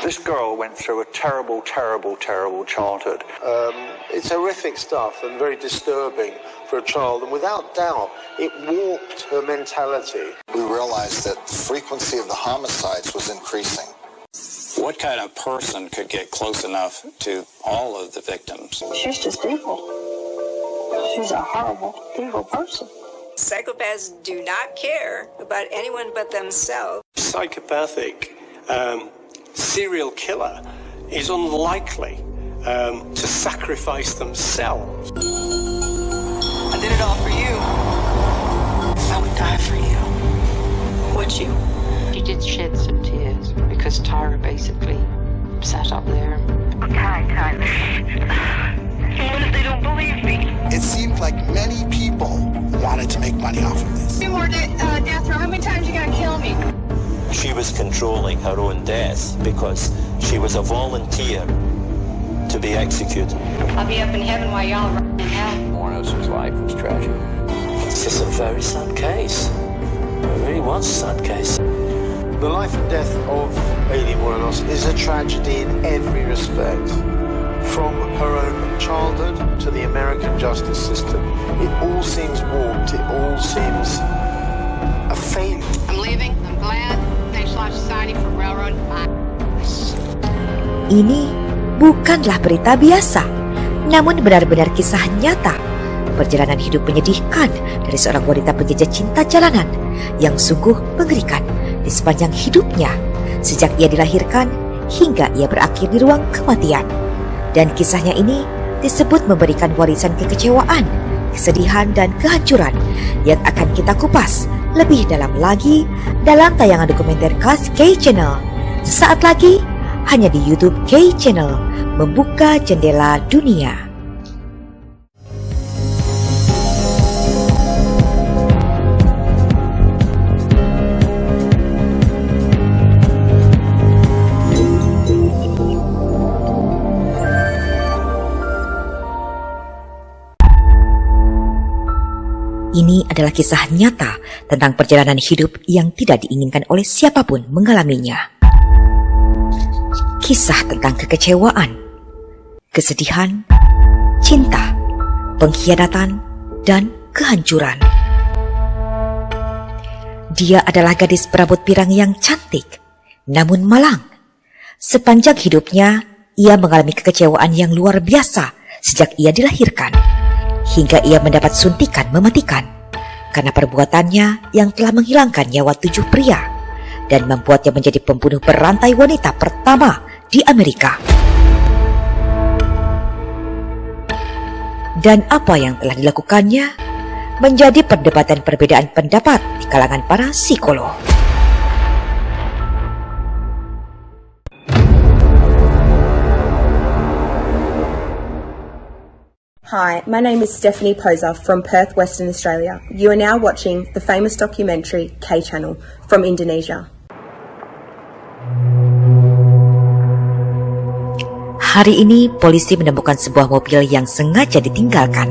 This girl went through a terrible childhood. It's horrific stuff and very disturbing for a child, and without doubt, it warped her mentality. We realized that the frequency of the homicides was increasing. What kind of person could get close enough to all of the victims? She's just evil. She's a horrible, evil person. Psychopaths do not care about anyone but themselves. Psychopathic serial killer is unlikely to sacrifice themselves. I did it all for you. I would die for you. Would you? She did shed some tears because Tyra basically sat up there. Ty. What if they don't believe me? It seemed like many people wanted to make money off of this. Two more death row. How many times you gonna kill me? She was controlling her own death because she was a volunteer to be executed. I'll be up in heaven while y'all are in hell. Morenos's life was tragic. This is a very sad case. It really was a sad case. The life and death of Aileen Wuornos is a tragedy in every respect. From her own childhood to the American justice system, it all seems warped, it all seems a failure. I'm leaving. I'm glad. Thanks a lot, Society for Railroad. Ini bukanlah berita biasa, namun benar-benar kisah nyata. Perjalanan hidup menyedihkan dari seorang wanita penjajah cinta jalanan yang sungguh mengerikan di sepanjang hidupnya, sejak ia dilahirkan hingga ia berakhir di ruang kematian. Dan kisahnya ini disebut memberikan warisan kekecewaan, kesedihan, dan kehancuran yang akan kita kupas lebih dalam lagi dalam tayangan dokumenter khas K-Channel. Sesaat lagi hanya di YouTube K-Channel, membuka jendela dunia. Ini adalah kisah nyata tentang perjalanan hidup yang tidak diinginkan oleh siapapun mengalaminya. Kisah tentang kekecewaan, kesedihan, cinta, pengkhianatan, dan kehancuran. Dia adalah gadis berambut pirang yang cantik, namun malang. Sepanjang hidupnya, ia mengalami kekecewaan yang luar biasa sejak ia dilahirkan, hingga ia mendapat suntikan mematikan karena perbuatannya yang telah menghilangkan nyawa 7 pria dan membuatnya menjadi pembunuh berantai wanita pertama di Amerika. Dan apa yang telah dilakukannya menjadi perdebatan perbedaan pendapat di kalangan para psikolog. Hi, my name is Stephanie Poser from Perth, Western Australia. You are now watching the famous documentary K-Channel from Indonesia. Hari ini polisi menemukan sebuah mobil yang sengaja ditinggalkan.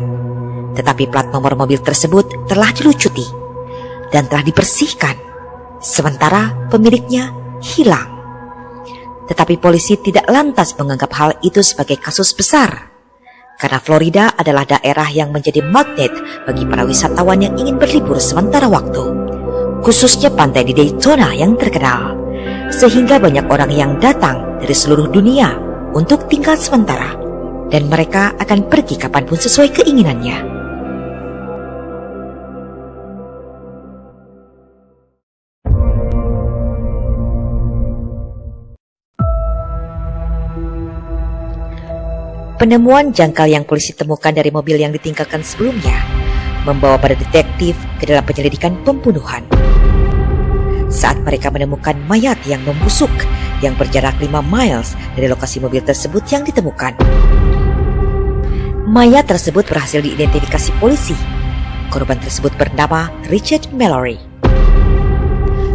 Tetapi plat nomor mobil tersebut telah dilucuti dan telah dibersihkan. Sementara pemiliknya hilang. Tetapi polisi tidak lantas menganggap hal itu sebagai kasus besar. Karena Florida adalah daerah yang menjadi magnet bagi para wisatawan yang ingin berlibur sementara waktu, khususnya pantai di Daytona yang terkenal, sehingga banyak orang yang datang dari seluruh dunia untuk tinggal sementara, dan mereka akan pergi kapanpun sesuai keinginannya. Penemuan jangkal yang polisi temukan dari mobil yang ditinggalkan sebelumnya membawa para detektif ke dalam penyelidikan pembunuhan. Saat mereka menemukan mayat yang membusuk yang berjarak 5 miles dari lokasi mobil tersebut yang ditemukan. Mayat tersebut berhasil diidentifikasi polisi. Korban tersebut bernama Richard Mallory,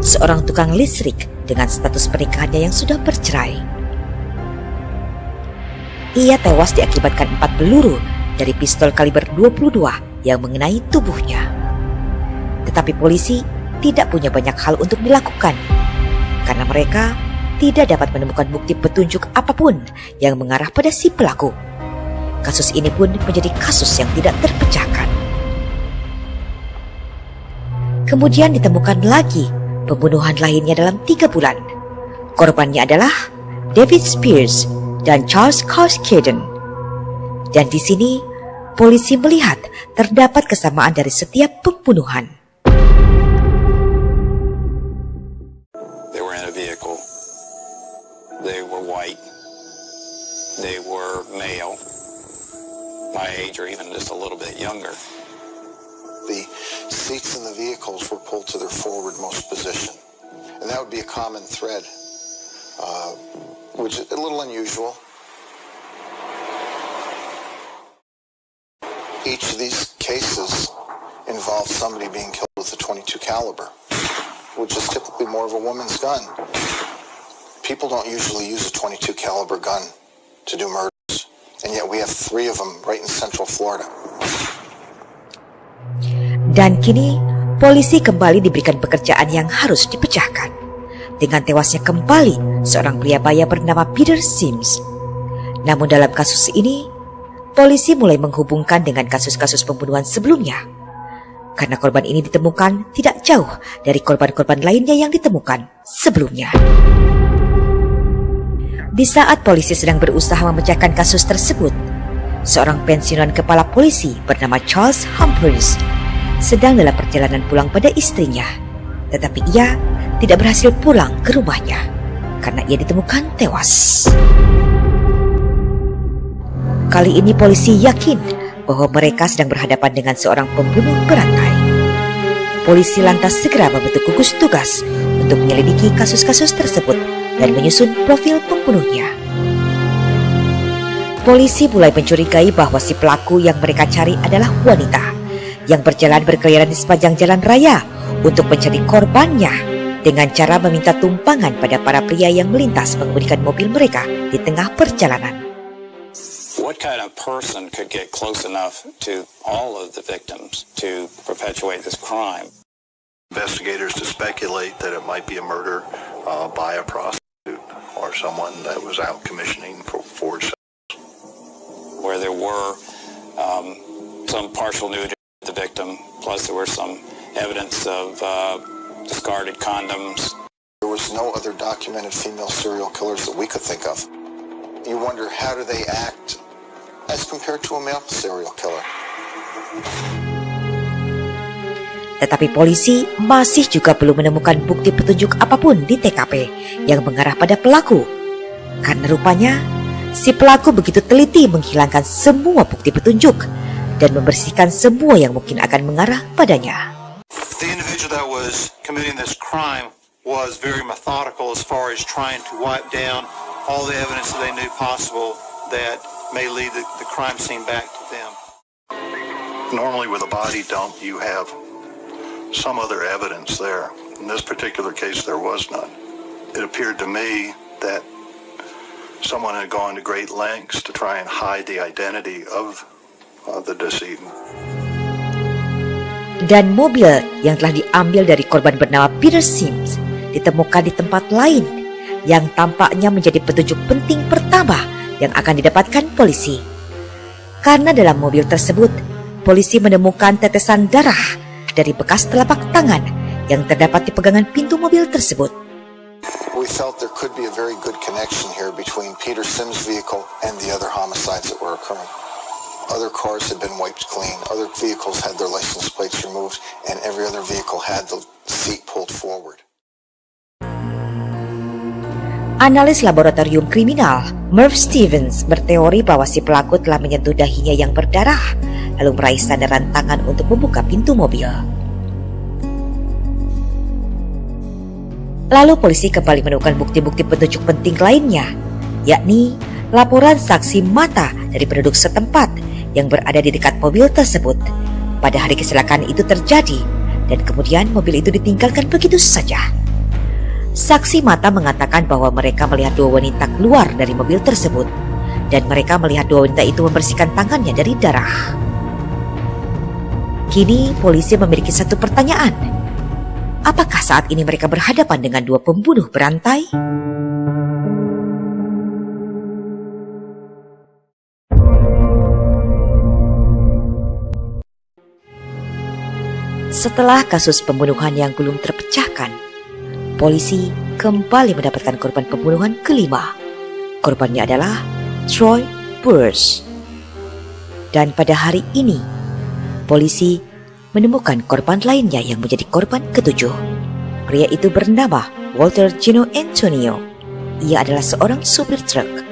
seorang tukang listrik dengan status pernikahannya yang sudah bercerai. Ia tewas diakibatkan 4 peluru dari pistol kaliber 22 yang mengenai tubuhnya. Tetapi polisi tidak punya banyak hal untuk dilakukan, karena mereka tidak dapat menemukan bukti petunjuk apapun yang mengarah pada si pelaku. Kasus ini pun menjadi kasus yang tidak terpecahkan. Kemudian ditemukan lagi pembunuhan lainnya dalam 3 bulan. Korbannya adalah David Spears dan Charles Caskeden. Dan di sini polisi melihat terdapat kesamaan dari setiap pembunuhan. They were in a vehicle. They were white. They were male, my age or even just a little bit younger. The seats in the vehicles were pulled to their forwardmost position. And that would be a common thread, which is a little unusual. Each of these cases involved somebody being killed with a .22 caliber, which is typically more of a woman's gun. People don't usually use a .22 caliber gun to do murders, and yet we have 3 of them right in Central Florida. Dan kini polisi kembali diberikan pekerjaan yang harus dipecahkan dengan tewasnya kembali seorang pria baya bernama Peter Sims. Namun dalam kasus ini, polisi mulai menghubungkan dengan kasus-kasus pembunuhan sebelumnya, karena korban ini ditemukan tidak jauh dari korban-korban lainnya yang ditemukan sebelumnya. Di saat polisi sedang berusaha memecahkan kasus tersebut, seorang pensiunan kepala polisi bernama Charles Humphreys sedang dalam perjalanan pulang pada istrinya, tetapi ia tidak berhasil pulang ke rumahnya karena ia ditemukan tewas. Kali ini polisi yakin bahwa mereka sedang berhadapan dengan seorang pembunuh berantai. Polisi lantas segera membentuk gugus tugas untuk menyelidiki kasus-kasus tersebut dan menyusun profil pembunuhnya. Polisi mulai mencurigai bahwa si pelaku yang mereka cari adalah wanita yang berjalan berkeliaran di sepanjang jalan raya untuk mencari korbannya dengan cara meminta tumpangan pada para pria yang melintas mengemudikan mobil mereka di tengah perjalanan. What kind of person could get close enough to all of the victims to perpetuate this crime? Investigators to speculate that it might be a murder by a prostitute or someone that was out commissioning for forged sales. Where there were some partial nudity of the victim, plus there were some evidence of discarded condoms. There was no other documented female serial killers that we could think of. You wonder, how do they act as compared to a male serial killer? Tetapi polisi masih juga belum menemukan bukti petunjuk apapun di TKP yang mengarah pada pelaku. Karena rupanya si pelaku begitu teliti menghilangkan semua bukti petunjuk dan membersihkan semua yang mungkin akan mengarah padanya. The individual that was committing this crime was very methodical as far as trying to wipe down all the evidence that they knew possible that may lead the crime scene back to them. Normally with a body dump you have some other evidence there. In this particular case there was none. It appeared to me that someone had gone to great lengths to try and hide the identity of the decedent. Dan mobil yang telah diambil dari korban bernama Peter Sims ditemukan di tempat lain yang tampaknya menjadi petunjuk penting pertama yang akan didapatkan polisi. Karena dalam mobil tersebut, polisi menemukan tetesan darah dari bekas telapak tangan yang terdapat di pegangan pintu mobil tersebut. We felt there could be a very good connection here between Peter Sims' vehicle and the other homicides that were occurring. Other cars had been wiped clean, other vehicles had their license plates removed, and every other vehicle had the seat pulled forward. Analis laboratorium kriminal Merv Stevens berteori bahwa si pelaku telah menyentuh dahinya yang berdarah, lalu meraih sandaran tangan untuk membuka pintu mobil. Lalu polisi kembali menemukan bukti-bukti petunjuk penting lainnya, yakni laporan saksi mata dari penduduk setempat yang berada di dekat mobil tersebut pada hari kecelakaan itu terjadi, dan kemudian mobil itu ditinggalkan begitu saja. Saksi mata mengatakan bahwa mereka melihat 2 wanita keluar dari mobil tersebut, dan mereka melihat 2 wanita itu membersihkan tangannya dari darah. Kini polisi memiliki satu pertanyaan. Apakah saat ini mereka berhadapan dengan 2 pembunuh berantai? Setelah kasus pembunuhan yang belum terpecahkan, polisi kembali mendapatkan korban pembunuhan kelima. Korbannya adalah Troy Burns. Dan pada hari ini, polisi menemukan korban lainnya yang menjadi korban ketujuh. Pria itu bernama Walter Gino Antonio. Ia adalah seorang supir truk.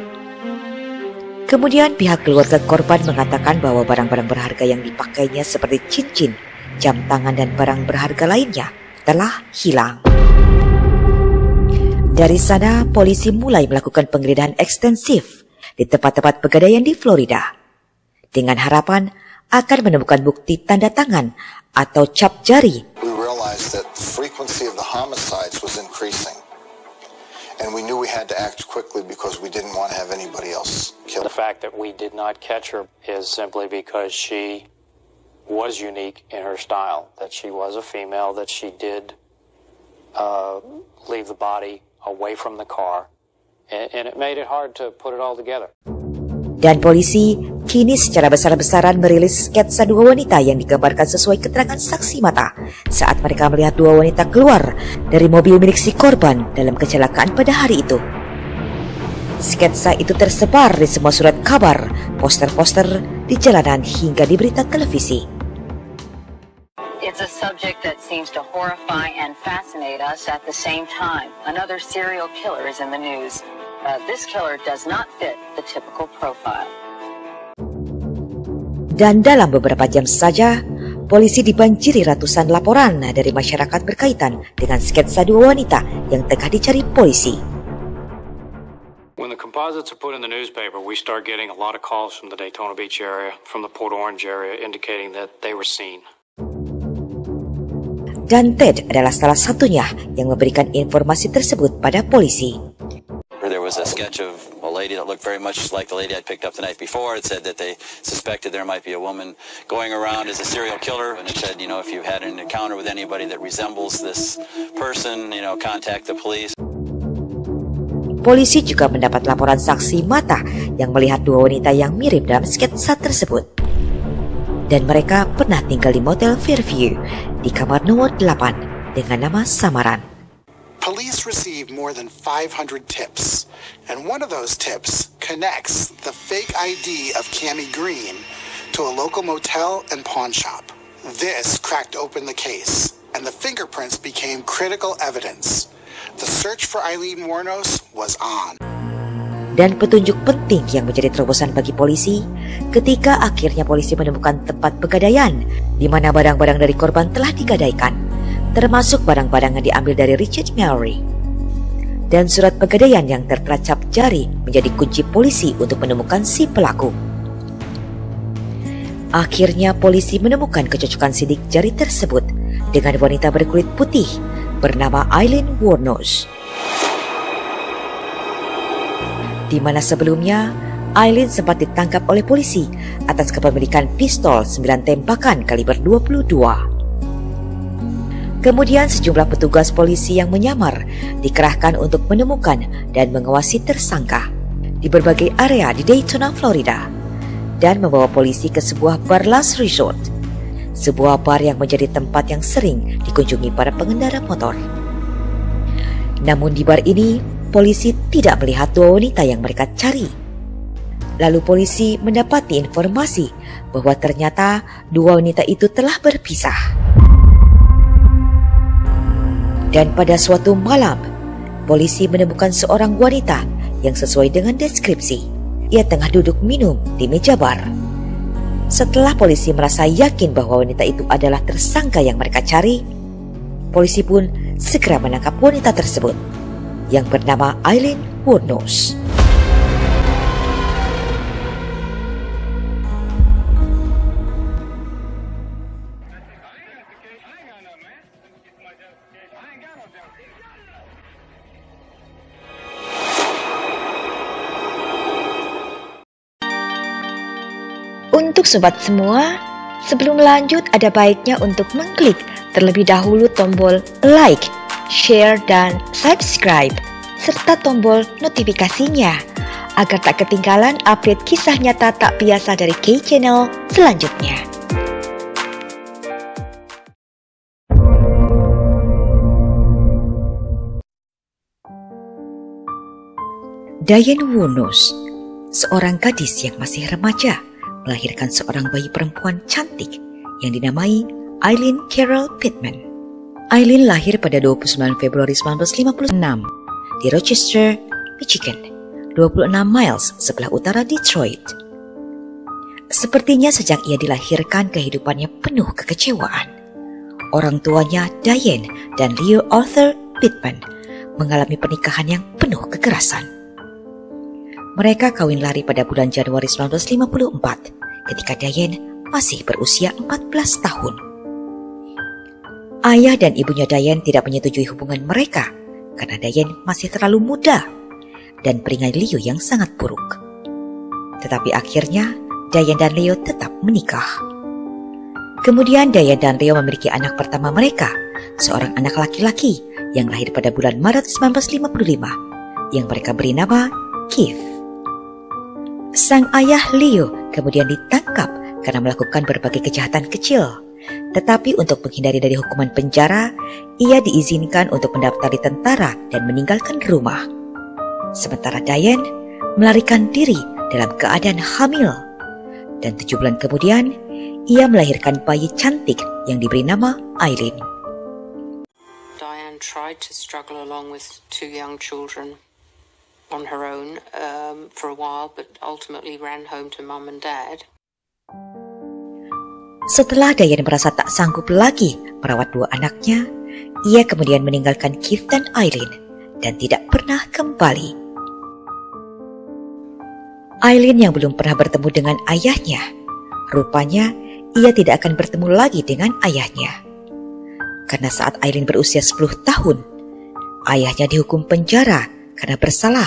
Kemudian pihak keluarga korban mengatakan bahwa barang-barang berharga yang dipakainya seperti cincin, jam tangan dan barang berharga lainnya telah hilang. Dari sana, polisi mulai melakukan penggeledahan ekstensif di tempat-tempat pegadaian di Florida, dengan harapan akan menemukan bukti tanda tangan atau cap jari. We realized that the frequency of the homicides was increasing, and we knew we had to act quickly because we didn't want to have anybody else killed. The fact that we did not catch her is simply because she was unique in her style, that she was a female, that she did leave the body away from the car, and it made it hard to put it all together. Dan polisi kini secara besar-besaran merilis sketsa dua wanita yang digambarkan sesuai keterangan saksi mata saat mereka melihat dua wanita keluar dari mobil milik si korban dalam kecelakaan pada hari itu. Sketsa itu tersebar di semua surat kabar, poster-poster di jalanan hingga di berita televisi. It's a subject that seems to horrify and fascinate us at the same time. Another serial killer is in the news. This killer does not fit the typical profile. Dan dalam beberapa jam saja, polisi dibanjiri ratusan laporan dari masyarakat berkaitan dengan sketsa dua wanita yang tengah dicari polisi. When the composites are put in the newspaper, we start getting a lot of calls from the Daytona Beach area, from the Port Orange area, indicating that they were seen. Dan Ted adalah salah satunya yang memberikan informasi tersebut pada polisi. There was a sketch of a lady that looked very much like the lady I'd picked up the night before. It said that they suspected there might be a woman going around as a serial killer. And it said, if you had an encounter with anybody that resembles this person, contact the police. Polisi juga mendapat laporan saksi mata yang melihat dua wanita yang mirip dalam sketsa tersebut. Dan mereka pernah tinggal di Motel Fairview di kamar nomor 8 dengan nama samaran. Police received more than 500 tips, and one of those tips connects the fake ID of Cammie Green to a local motel and pawn shop. This cracked open the case, and the fingerprints became critical evidence. The search for Eileen Wuornos was on. Dan petunjuk penting yang menjadi terobosan bagi polisi ketika akhirnya polisi menemukan tempat pegadaian di mana barang-barang dari korban telah digadaikan, termasuk barang-barang yang diambil dari Richard Mallory. Dan surat pegadaian yang tertera cap jari menjadi kunci polisi untuk menemukan si pelaku. Akhirnya polisi menemukan kecocokan sidik jari tersebut dengan wanita berkulit putih bernama Eileen Wuornos. Di mana sebelumnya Eileen sempat ditangkap oleh polisi atas kepemilikan pistol 9 tembakan kaliber 22. Kemudian sejumlah petugas polisi yang menyamar dikerahkan untuk menemukan dan mengawasi tersangka di berbagai area di Daytona, Florida, dan membawa polisi ke sebuah bar Last Resort, sebuah bar yang menjadi tempat yang sering dikunjungi para pengendara motor. Namun di bar ini, polisi tidak melihat dua wanita yang mereka cari. Lalu polisi mendapati informasi bahwa ternyata dua wanita itu telah berpisah. Dan pada suatu malam, polisi menemukan seorang wanita yang sesuai dengan deskripsi. Ia tengah duduk minum di meja bar. Setelah polisi merasa yakin bahwa wanita itu adalah tersangka yang mereka cari, polisi pun segera menangkap wanita tersebut yang bernama Eileen Wuornos. Untuk sobat semua, sebelum lanjut ada baiknya untuk mengklik terlebih dahulu tombol like, share, dan subscribe, serta tombol notifikasinya, agar tak ketinggalan update kisah nyata tak biasa dari K Channel selanjutnya. Diane Wuornos, seorang gadis yang masih remaja, melahirkan seorang bayi perempuan cantik yang dinamai Eileen Carol Pittman. Eileen lahir pada 29 Februari 1956 di Rochester, Michigan, 26 miles sebelah utara Detroit. Sepertinya sejak ia dilahirkan kehidupannya penuh kekecewaan. Orang tuanya Diane dan Leo Arthur Pittman mengalami pernikahan yang penuh kekerasan. Mereka kawin lari pada bulan Januari 1954 ketika Diane masih berusia 14 tahun. Ayah dan ibunya Diane tidak menyetujui hubungan mereka karena Diane masih terlalu muda dan peringatan Leo yang sangat buruk. Tetapi akhirnya Diane dan Leo tetap menikah. Kemudian Diane dan Leo memiliki anak pertama mereka, seorang anak laki-laki yang lahir pada bulan Maret 1955 yang mereka beri nama Keith. Sang ayah Leo kemudian ditangkap karena melakukan berbagai kejahatan kecil. Tetapi untuk menghindari dari hukuman penjara, ia diizinkan untuk mendaftar di tentara dan meninggalkan rumah. Sementara Diane melarikan diri dalam keadaan hamil. Dan 7 bulan kemudian, ia melahirkan bayi cantik yang diberi nama Eileen. Diane tried to struggle along with 2 young children on her own for a while, but ultimately ran home to mum and dad. Setelah Diane merasa tak sanggup lagi merawat 2 anaknya, ia kemudian meninggalkan Keith dan Eileen dan tidak pernah kembali. Eileen yang belum pernah bertemu dengan ayahnya, rupanya ia tidak akan bertemu lagi dengan ayahnya. Karena saat Eileen berusia 10 tahun, ayahnya dihukum penjara karena bersalah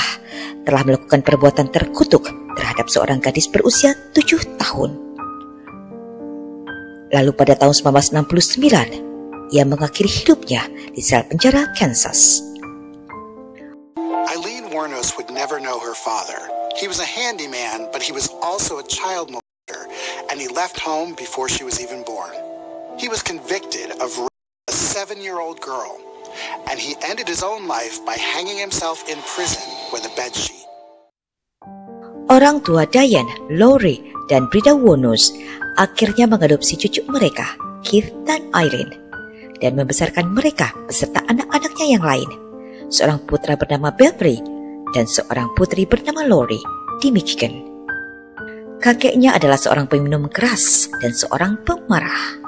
telah melakukan perbuatan terkutuk terhadap seorang gadis berusia 7 tahun. Lalu pada tahun 1969, ia mengakhiri hidupnya di sel penjara Kansas. Eileen Wuornos would never know her father. He was a handyman, but he was also a child molester, and he left home before she was even born. He was convicted of raping a 7-year-old girl, and he ended his own life by hanging himself in prison with a bedsheet. Orang tua Diane, Lori, dan Brida Wuornos akhirnya mengadopsi cucu mereka, Keith dan Eileen, dan membesarkan mereka beserta anak-anaknya yang lain, seorang putra bernama Beverly dan seorang putri bernama Lori di Michigan. Kakeknya adalah seorang peminum keras dan seorang pemarah.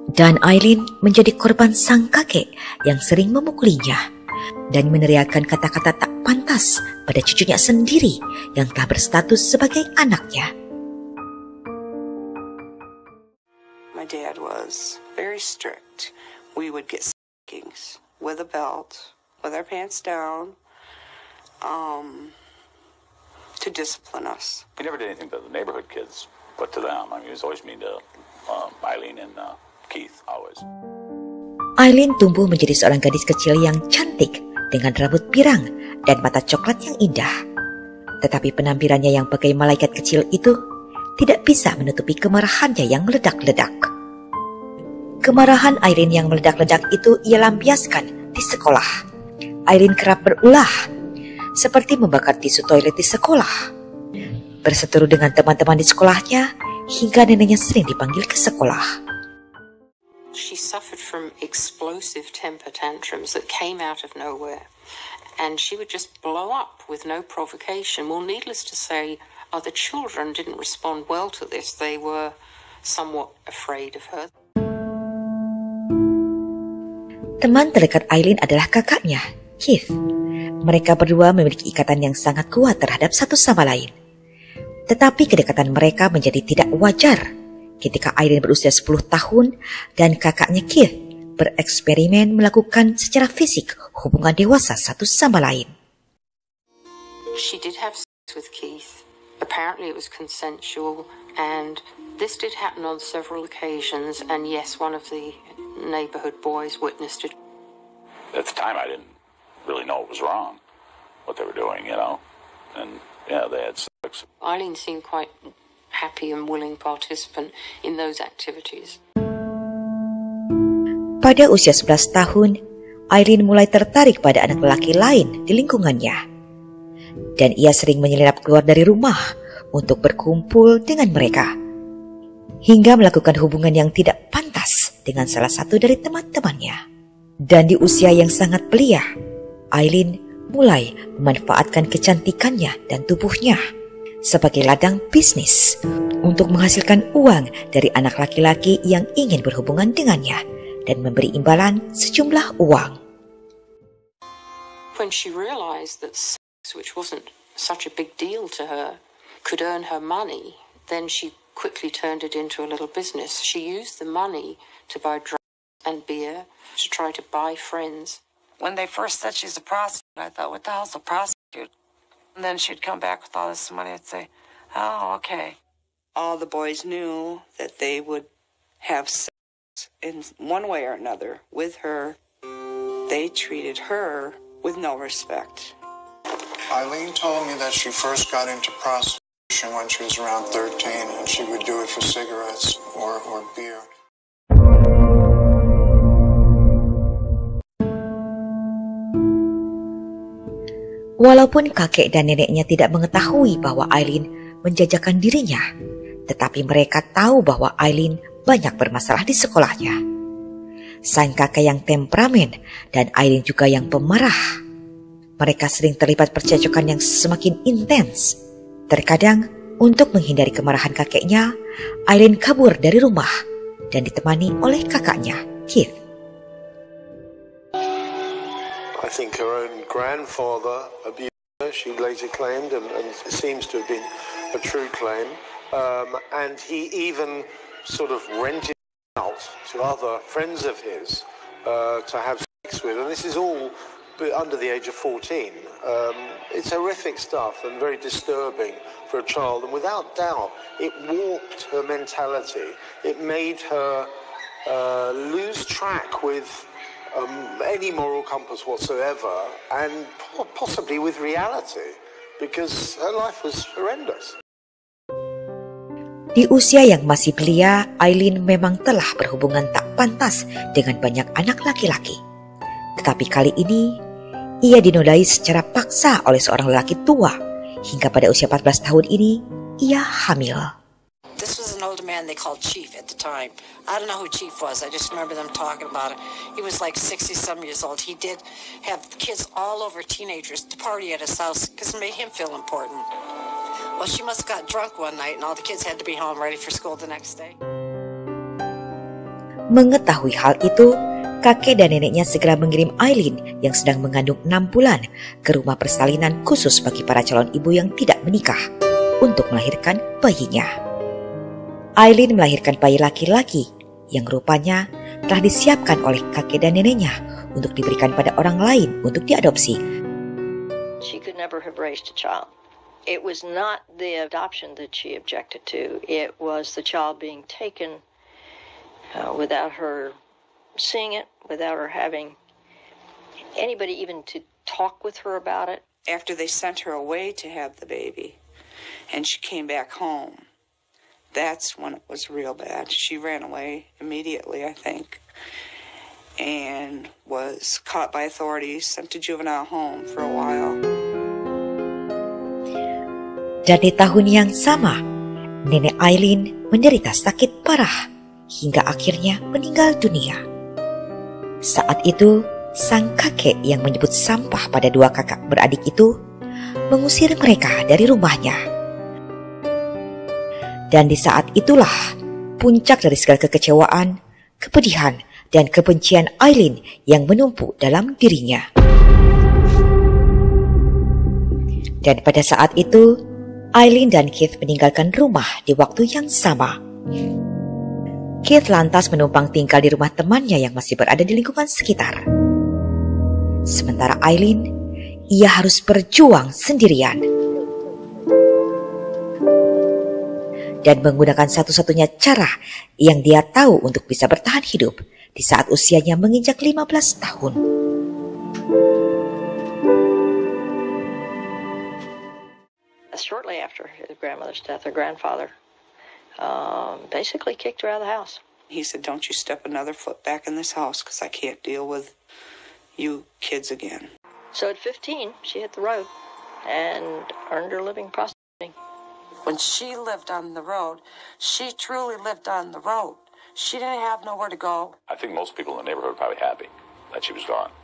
Dan Eileen menjadi korban sang kakek yang sering memukulinya dan meneriakkan kata-kata tak pantas pada cucunya sendiri yang telah berstatus sebagai anaknya. My dad was very strict. We would get spankings with a belt, with our pants down, to discipline us. He never did anything to the neighborhood kids, but to them. I mean, he was always mean to Eileen and Keith, always. Eileen tumbuh menjadi seorang gadis kecil yang cantik dengan rambut pirang dan mata coklat yang indah. Tetapi penampilannya yang bagai malaikat kecil itu tidak bisa menutupi kemarahannya yang meledak-ledak. Kemarahan Eileen yang meledak-ledak itu ia lampiaskan di sekolah. Eileen kerap berulah, seperti membakar tisu toilet di sekolah. Berseteru dengan teman-teman di sekolahnya, hingga neneknya sering dipanggil ke sekolah. She suffered from explosive temper tantrums that came out of nowhere. And she would just blow up with no provocation. Well, needless to say, other children didn't respond well to this. They were somewhat afraid of her. Teman terdekat Eileen adalah kakaknya, Keith. Mereka berdua memiliki ikatan yang sangat kuat terhadap satu sama lain. Tetapi kedekatan mereka menjadi tidak wajar ketika Eileen berusia 10 tahun dan kakaknya Keith bereksperimen melakukan secara fisik hubungan dewasa satu sama lain. She did have sex with Keith. Apparently it was consensual, and this did happen on several occasions, and yes, one of the neighborhood boys witnessed it. At the time, I didn't really know it was wrong, what they were doing, you know, and yeah, they had sex. Eileen seemed quite happy and willing participant in those activities. Pada usia 11 tahun, Eileen mulai tertarik pada anak lelaki lain di lingkungannya. dan ia sering menyelinap keluar dari rumah untuk berkumpul dengan mereka, hingga melakukan hubungan yang tidak pantas dengan salah satu dari teman-temannya. Dan di usia yang sangat belia, Aileen mulai memanfaatkan kecantikannya dan tubuhnya sebagai ladang bisnis untuk menghasilkan uang dari anak laki-laki yang ingin berhubungan dengannya dan memberi imbalan sejumlah uang. When she realized that sex, which wasn't such a big deal to her, could earn her money, then she quickly turned it into a little business. She used the money to buy drugs and beer, to try to buy friends. When they first said she's a prostitute, I thought, what the hell's a prostitute? And then she'd come back with all this money and say, oh, okay. All the boys knew that they would have sex in one way or another with her. They treated her with no respect. Eileen told me that she first got into prostitution when she was around 13, and she would do it for cigarettes or beer. Walaupun kakek dan neneknya tidak mengetahui bahwa Aileen menjajakan dirinya, tetapi mereka tahu bahwa Aileen banyak bermasalah di sekolahnya. Sang kakek yang temperamen dan Aileen juga yang pemarah. Mereka sering terlibat percekcokan yang semakin intens. Terkadang, untuk menghindari kemarahan kakeknya, Aileen kabur dari rumah dan ditemani oleh kakaknya, Keith. I think her own grandfather abused her, she later claimed, and it seems to have been a true claim. And he even sort of rented out to other friends of his to have sex with. And this is all under the age of 14. It's horrific stuff and very disturbing for a child. And without doubt, it warped her mentality. It made her lose track with any moral compass whatsoever, and possibly with reality, because her life was horrendous. Di usia yang masih belia, Aileen memang telah berhubungan tak pantas dengan banyak anak laki-laki. Tetapi kali ini, ia dinodai secara paksa oleh seorang lelaki tua, hingga pada usia 14 tahun ini, ia hamil. This was an older man they called Chief at the time. I don't know who Chief was. I just remember them talking about it. He was like 60-some years old. He did have kids all over, teenagers, to party at his house because it made him feel important. Well, she must have got drunk one night and all the kids had to be home ready for school the next day. Mengetahui hal itu, kakek dan neneknya segera mengirim Aileen yang sedang mengandung 6 bulan ke rumah persalinan khusus bagi para calon ibu yang tidak menikah untuk melahirkan bayinya. Aileen melahirkan bayi laki-laki yang rupanya telah disiapkan oleh kakek dan neneknya untuk diberikan pada orang lain untuk diadopsi. She could never have raised a child. It was not the adoption that she objected to. It was the child being taken without her seeing it, without her having anybody even to talk with her about it. After they sent her away to have the baby and she came back home, that's when it was real bad. She ran away immediately, I think, and was caught by authorities, sent to juvenile home for a while. Dan di tahun yang sama, nenek Aileen menderita sakit parah hingga akhirnya meninggal dunia. Saat itu, sang kakek yang menyebut sampah pada 2 kakak beradik itu mengusir mereka dari rumahnya. Dan di saat itulah puncak dari segala kekecewaan, kepedihan, dan kebencian Aileen yang menumpuk dalam dirinya. Dan pada saat itu, Aileen dan Keith meninggalkan rumah di waktu yang sama. Keith lantas menumpang tinggal di rumah temannya yang masih berada di lingkungan sekitar. Sementara Aileen, ia harus berjuang sendirian. Dan menggunakan satu-satunya cara yang dia tahu untuk bisa bertahan hidup di saat usianya menginjak 15 tahun. Shortly after his grandmother's death, her grandfather basically kicked her out of the house. He said, "Don't you step another foot back in this house because I can't deal with you kids again." So at 15, she hit the road. and earned her living prostituting. When she lived on the road, she truly lived on the road. She didn't have nowhere to go. I think most people in the neighborhood were probably happy that she was gone.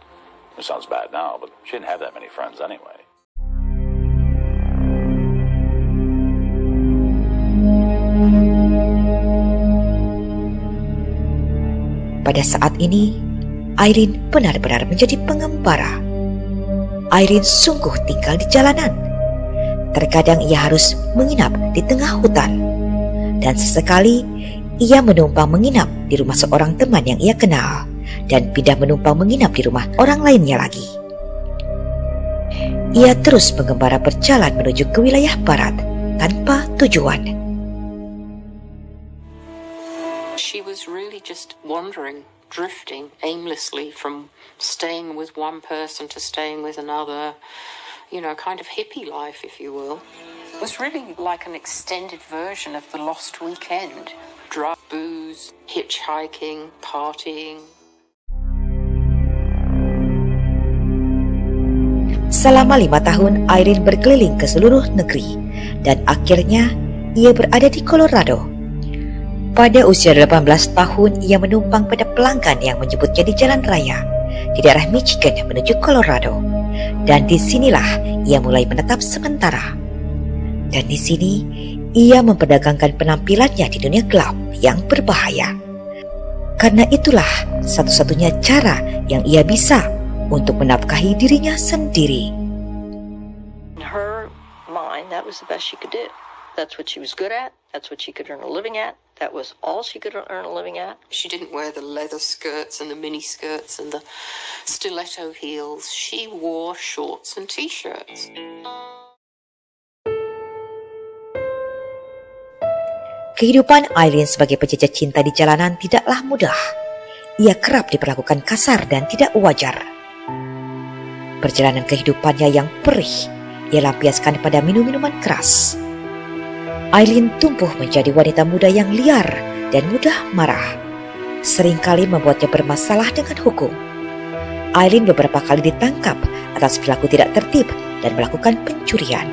It sounds bad now, but she didn't have that many friends anyway. Pada saat ini, Irene benar-benar menjadi pengembara. Irene sungguh tinggal di jalanan. Terkadang ia harus menginap di tengah hutan. Dan sesekali, ia menumpang menginap di rumah seorang teman yang ia kenal dan pindah menumpang menginap di rumah orang lainnya lagi. Ia terus mengembara berjalan menuju ke wilayah barat tanpa tujuan. She was really just wandering, drifting aimlessly from staying with one person to staying with another, you know, kind of hippie life, if you will. It was really like an extended version of the Lost Weekend. Drug, booze, hitchhiking, partying. Selama 5 tahun, Irene berkeliling ke seluruh negeri dan akhirnya ia berada di Colorado. Pada usia 18 tahun, ia menumpang pada pelanggan yang menyebutnya di jalan raya di daerah Michigan menuju Colorado. Dan disinilah ia mulai menetap sementara. Dan di sini, ia memperdagangkan penampilannya di dunia gelap yang berbahaya. Karena itulah satu-satunya cara yang ia bisa untuk menafkahi dirinya sendiri. In her mind, that was the best she could do. That's what she was good at. That's what she could earn a living at. That was all she could earn a living at. She didn't wear the leather skirts and the mini skirts and the stiletto heels. She wore shorts and t-shirts. Kehidupan Irene sebagai penjajah cinta di jalanan tidaklah mudah. Ia kerap diperlakukan kasar dan tidak wajar. Perjalanan kehidupannya yang perih ia lampiaskan pada minum-minuman keras. Aileen tumbuh menjadi wanita muda yang liar dan mudah marah. Seringkali membuatnya bermasalah dengan hukum. Aileen beberapa kali ditangkap atas perilaku tidak tertib dan melakukan pencurian.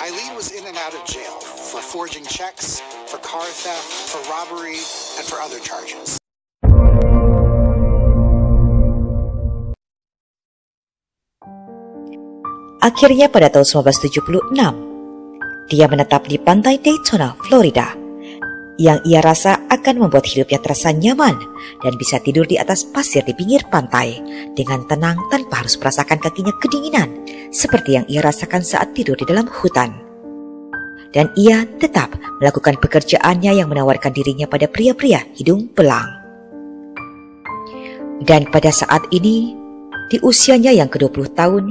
Aileen was in and out of jail for forging checks, for car theft, for robbery, and for other charges. Akhirnya pada tahun 1976, dia menetap di pantai Daytona, Florida, yang ia rasa akan membuat hidupnya terasa nyaman dan bisa tidur di atas pasir di pinggir pantai dengan tenang tanpa harus merasakan kakinya kedinginan seperti yang ia rasakan saat tidur di dalam hutan. Dan ia tetap melakukan pekerjaannya yang menawarkan dirinya pada pria-pria hidung belang. Dan pada saat ini, di usianya yang ke-20 tahun,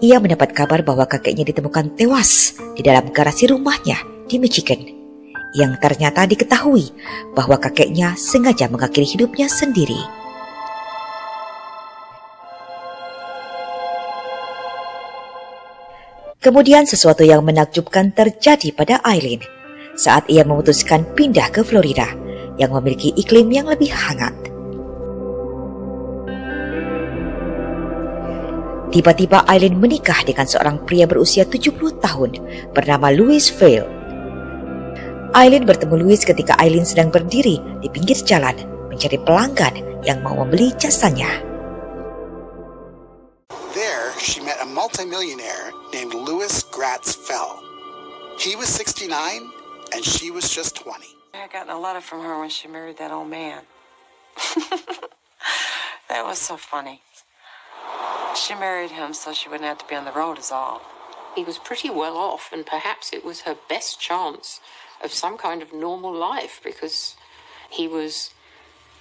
ia mendapat kabar bahwa kakeknya ditemukan tewas di dalam garasi rumahnya di Michigan, yang ternyata diketahui bahwa kakeknya sengaja mengakhiri hidupnya sendiri. Kemudian sesuatu yang menakjubkan terjadi pada Aileen saat ia memutuskan pindah ke Florida yang memiliki iklim yang lebih hangat. Tiba-tiba Aileen menikah dengan seorang pria berusia 70 tahun bernama Louis Vail. Aileen bertemu Louis ketika Aileen sedang berdiri di pinggir jalan mencari pelanggan yang mau membeli jasanya. There, she met a multimillionaire named Louis Gratz Fell. He was 69 and she was just 20. I got a letter from her when she married that old man. That was so funny. She married him so she wouldn't have to be on the road is all. He was pretty well off, and perhaps it was her best chance of some kind of normal life because he was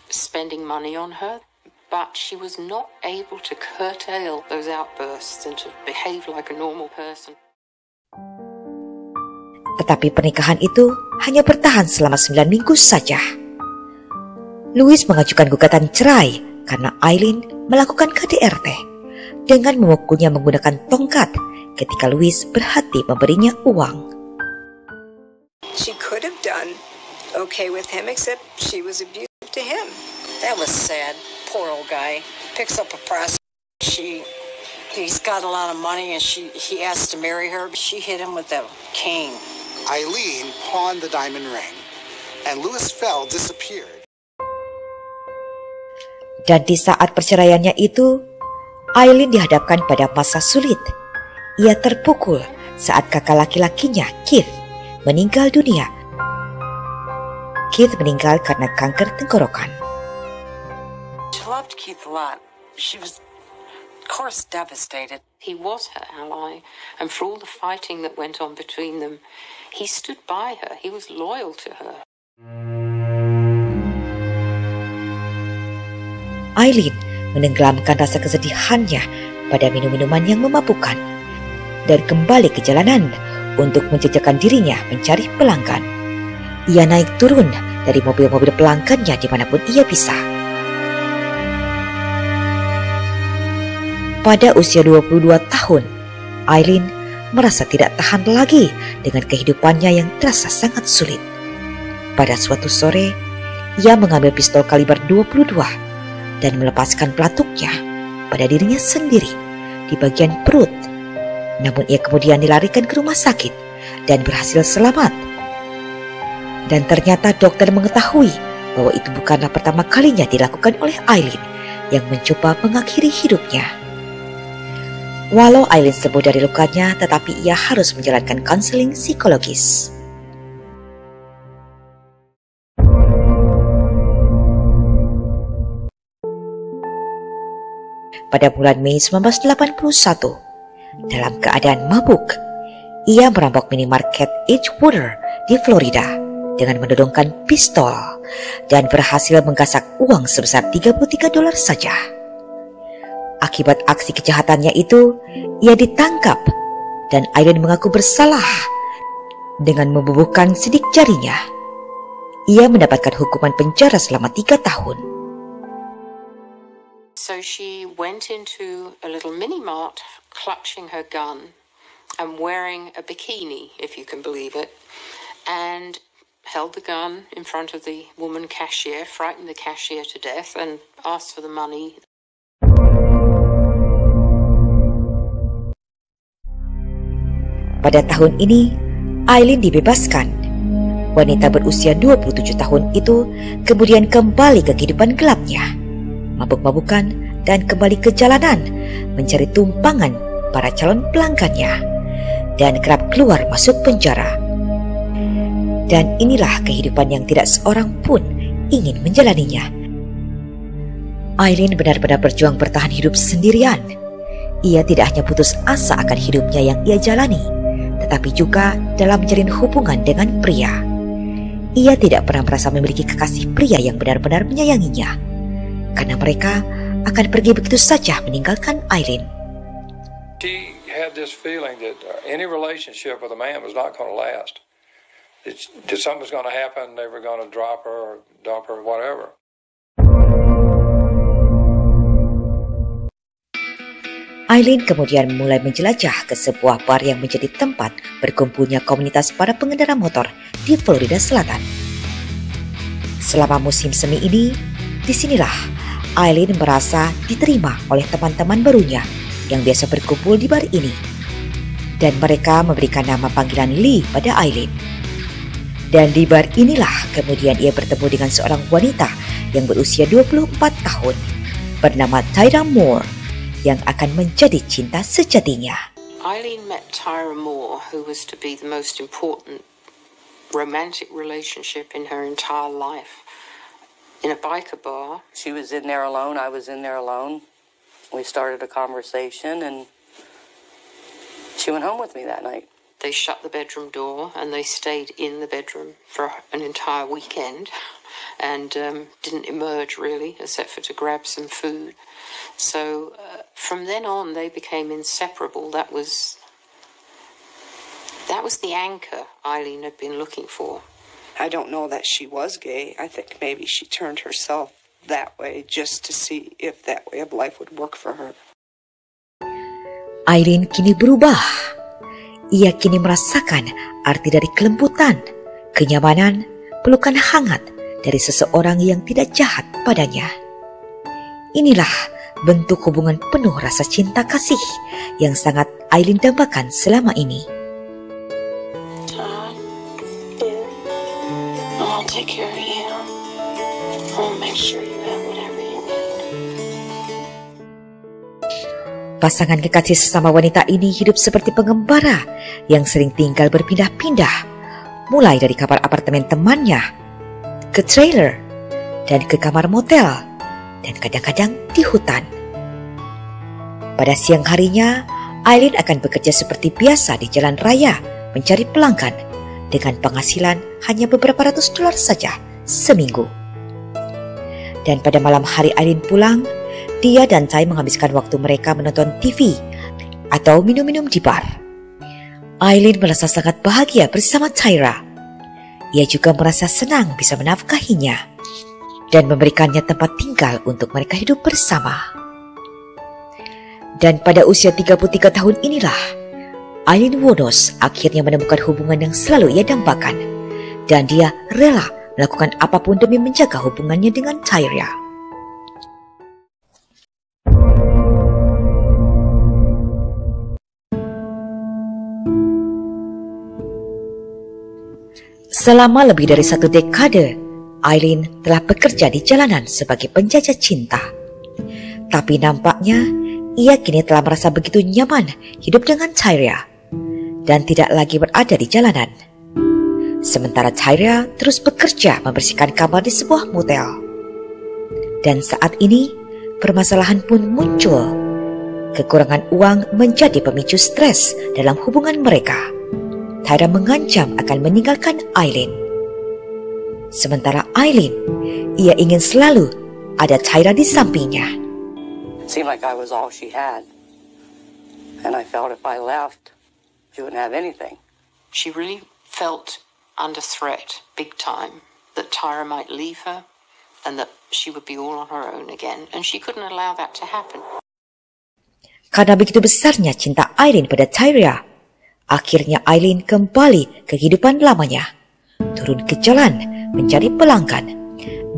spending money on her, but she was not able to curtail those outbursts and to behave like a normal person. Tetapi pernikahan itu hanya bertahan selama 9 minggu saja. Louis mengajukan gugatan cerai karena Aileen melakukan KDRT dengan memukulnya menggunakan tongkat ketika Louis berhati memberinya uang. She could have done okay with him, except she was abusive to him. That was sad. Poor old guy. Picks up a prostitute. She He's got a lot of money and he asked to marry her, but she hit him with a cane. Eileen pawned the diamond ring, and Louis Fell disappeared. Dan di saat perceraiannya itu, Eileen dihadapkan pada masa sulit. Ia terpukul saat kakak laki-lakinya, Keith, meninggal dunia. Keith meninggal karena kanker tenggorokan. She loved Keith a lot. She was, of course, devastated. He was her ally, and for all the fighting that went on between them, he stood by her. He was loyal to her. Eileen menenggelamkan rasa kesedihannya pada minum-minuman yang memabukkan dan kembali ke jalanan untuk menjejakkan dirinya mencari pelanggan. Ia naik turun dari mobil-mobil pelanggannya dimanapun ia bisa. Pada usia 22 tahun, Eileen merasa tidak tahan lagi dengan kehidupannya yang terasa sangat sulit. Pada suatu sore, ia mengambil pistol kaliber 22 dan melepaskan pelatuknya pada dirinya sendiri di bagian perut. Namun ia kemudian dilarikan ke rumah sakit dan berhasil selamat. Dan ternyata dokter mengetahui bahwa itu bukanlah pertama kalinya dilakukan oleh Eileen yang mencoba mengakhiri hidupnya. Walau Eileen sembuh dari lukanya, tetapi ia harus menjalankan konseling psikologis. Pada bulan Mei 1981, dalam keadaan mabuk, ia merampok minimarket Edgewater di Florida dengan menodongkan pistol dan berhasil menggasak uang sebesar $33 saja. Akibat aksi kejahatannya itu, ia ditangkap dan Eileen mengaku bersalah dengan membubuhkan sidik jarinya. Ia mendapatkan hukuman penjara selama 3 tahun. So she went into a little mini-mart clutching her gun and wearing a bikini, if you can believe it, and held the gun in front of the woman cashier, frightened the cashier to death, and asked for the money. Pada tahun ini, Eileen dibebaskan. Wanita berusia 27 tahun itu kemudian kembali ke kehidupan gelapnya, mabuk-mabukan dan kembali ke jalanan mencari tumpangan para calon pelanggannya dan kerap keluar masuk penjara. Dan inilah kehidupan yang tidak seorang pun ingin menjalaninya. Eileen benar-benar berjuang bertahan hidup sendirian. Ia tidak hanya putus asa akan hidupnya yang ia jalani, tetapi juga dalam menjalin hubungan dengan pria. Ia tidak pernah merasa memiliki kekasih pria yang benar-benar menyayanginya, karena mereka akan pergi begitu saja meninggalkan Eileen. She had this feeling that any relationship with a man was not going to last. That something was going to happen, they were going to drop her or dump her, whatever. Eileen kemudian mulai menjelajah ke sebuah bar yang menjadi tempat berkumpulnya komunitas para pengendara motor di Florida Selatan. Selama musim semi ini, disinilah Eileen merasa diterima oleh teman-teman barunya yang biasa berkumpul di bar ini. Dan mereka memberikan nama panggilan Lee pada Eileen. Dan di bar inilah kemudian ia bertemu dengan seorang wanita yang berusia 24 tahun bernama Tyra Moore yang akan menjadi cinta sejatinya. Eileen met Tyra Moore, who was to be the most important romantic relationship in her entire life, in a biker bar. She was in there alone. I was in there alone. We started a conversation, and she went home with me that night. They shut the bedroom door, and they stayed in the bedroom for an entire weekend, and didn't emerge really, except for to grab some food. So from then on, they became inseparable. That was the anchor Eileen had been looking for. I don't know that she was gay. I think maybe she turned herself that way just to see if that way of life would work for her. Eileen kini berubah. Ia kini merasakan arti dari kelembutan, kenyamanan, pelukan hangat dari seseorang yang tidak jahat padanya. Inilah bentuk hubungan penuh rasa cinta kasih yang sangat Aileen dambakan selama ini. Todd, I'll take care of you. I'll make sure you have whatever you need. Pasangan kekasih sesama wanita ini hidup seperti pengembara yang sering tinggal berpindah-pindah, mulai dari kamar apartemen temannya, ke trailer, dan ke kamar motel, dan kadang-kadang di hutan. Pada siang harinya, Aileen akan bekerja seperti biasa di jalan raya mencari pelanggan dengan penghasilan hanya beberapa ratus dolar saja seminggu. Dan pada malam hari Aileen pulang, dia dan Ty menghabiskan waktu mereka menonton TV atau minum-minum di bar. Aileen merasa sangat bahagia bersama Tyra. Ia juga merasa senang bisa menafkahinya dan memberikannya tempat tinggal untuk mereka hidup bersama. Dan pada usia 33 tahun inilah, Aileen Wuornos akhirnya menemukan hubungan yang selalu ia dambakan, dan dia rela melakukan apapun demi menjaga hubungannya dengan Tyra. Selama lebih dari 1 dekade, Aileen telah bekerja di jalanan sebagai penjajah cinta. Tapi nampaknya, ia kini telah merasa begitu nyaman hidup dengan Tyra dan tidak lagi berada di jalanan. Sementara Tyra terus bekerja membersihkan kamar di sebuah motel. Dan saat ini, permasalahan pun muncul. Kekurangan uang menjadi pemicu stres dalam hubungan mereka. Tyra mengancam akan meninggalkan Aileen. Sementara Aileen, ia ingin selalu ada Tyra di sampingnya. It seemed like I was all she had. And I felt if I left, she wouldn't have anything. She really felt under threat, big time, that Tyra might leave her and that she would be all on her own again. And she couldn't allow that to happen. Karena begitu besarnya cinta Aileen pada Tyra, akhirnya Aileen kembali ke kehidupan lamanya, turun ke jalan mencari pelanggan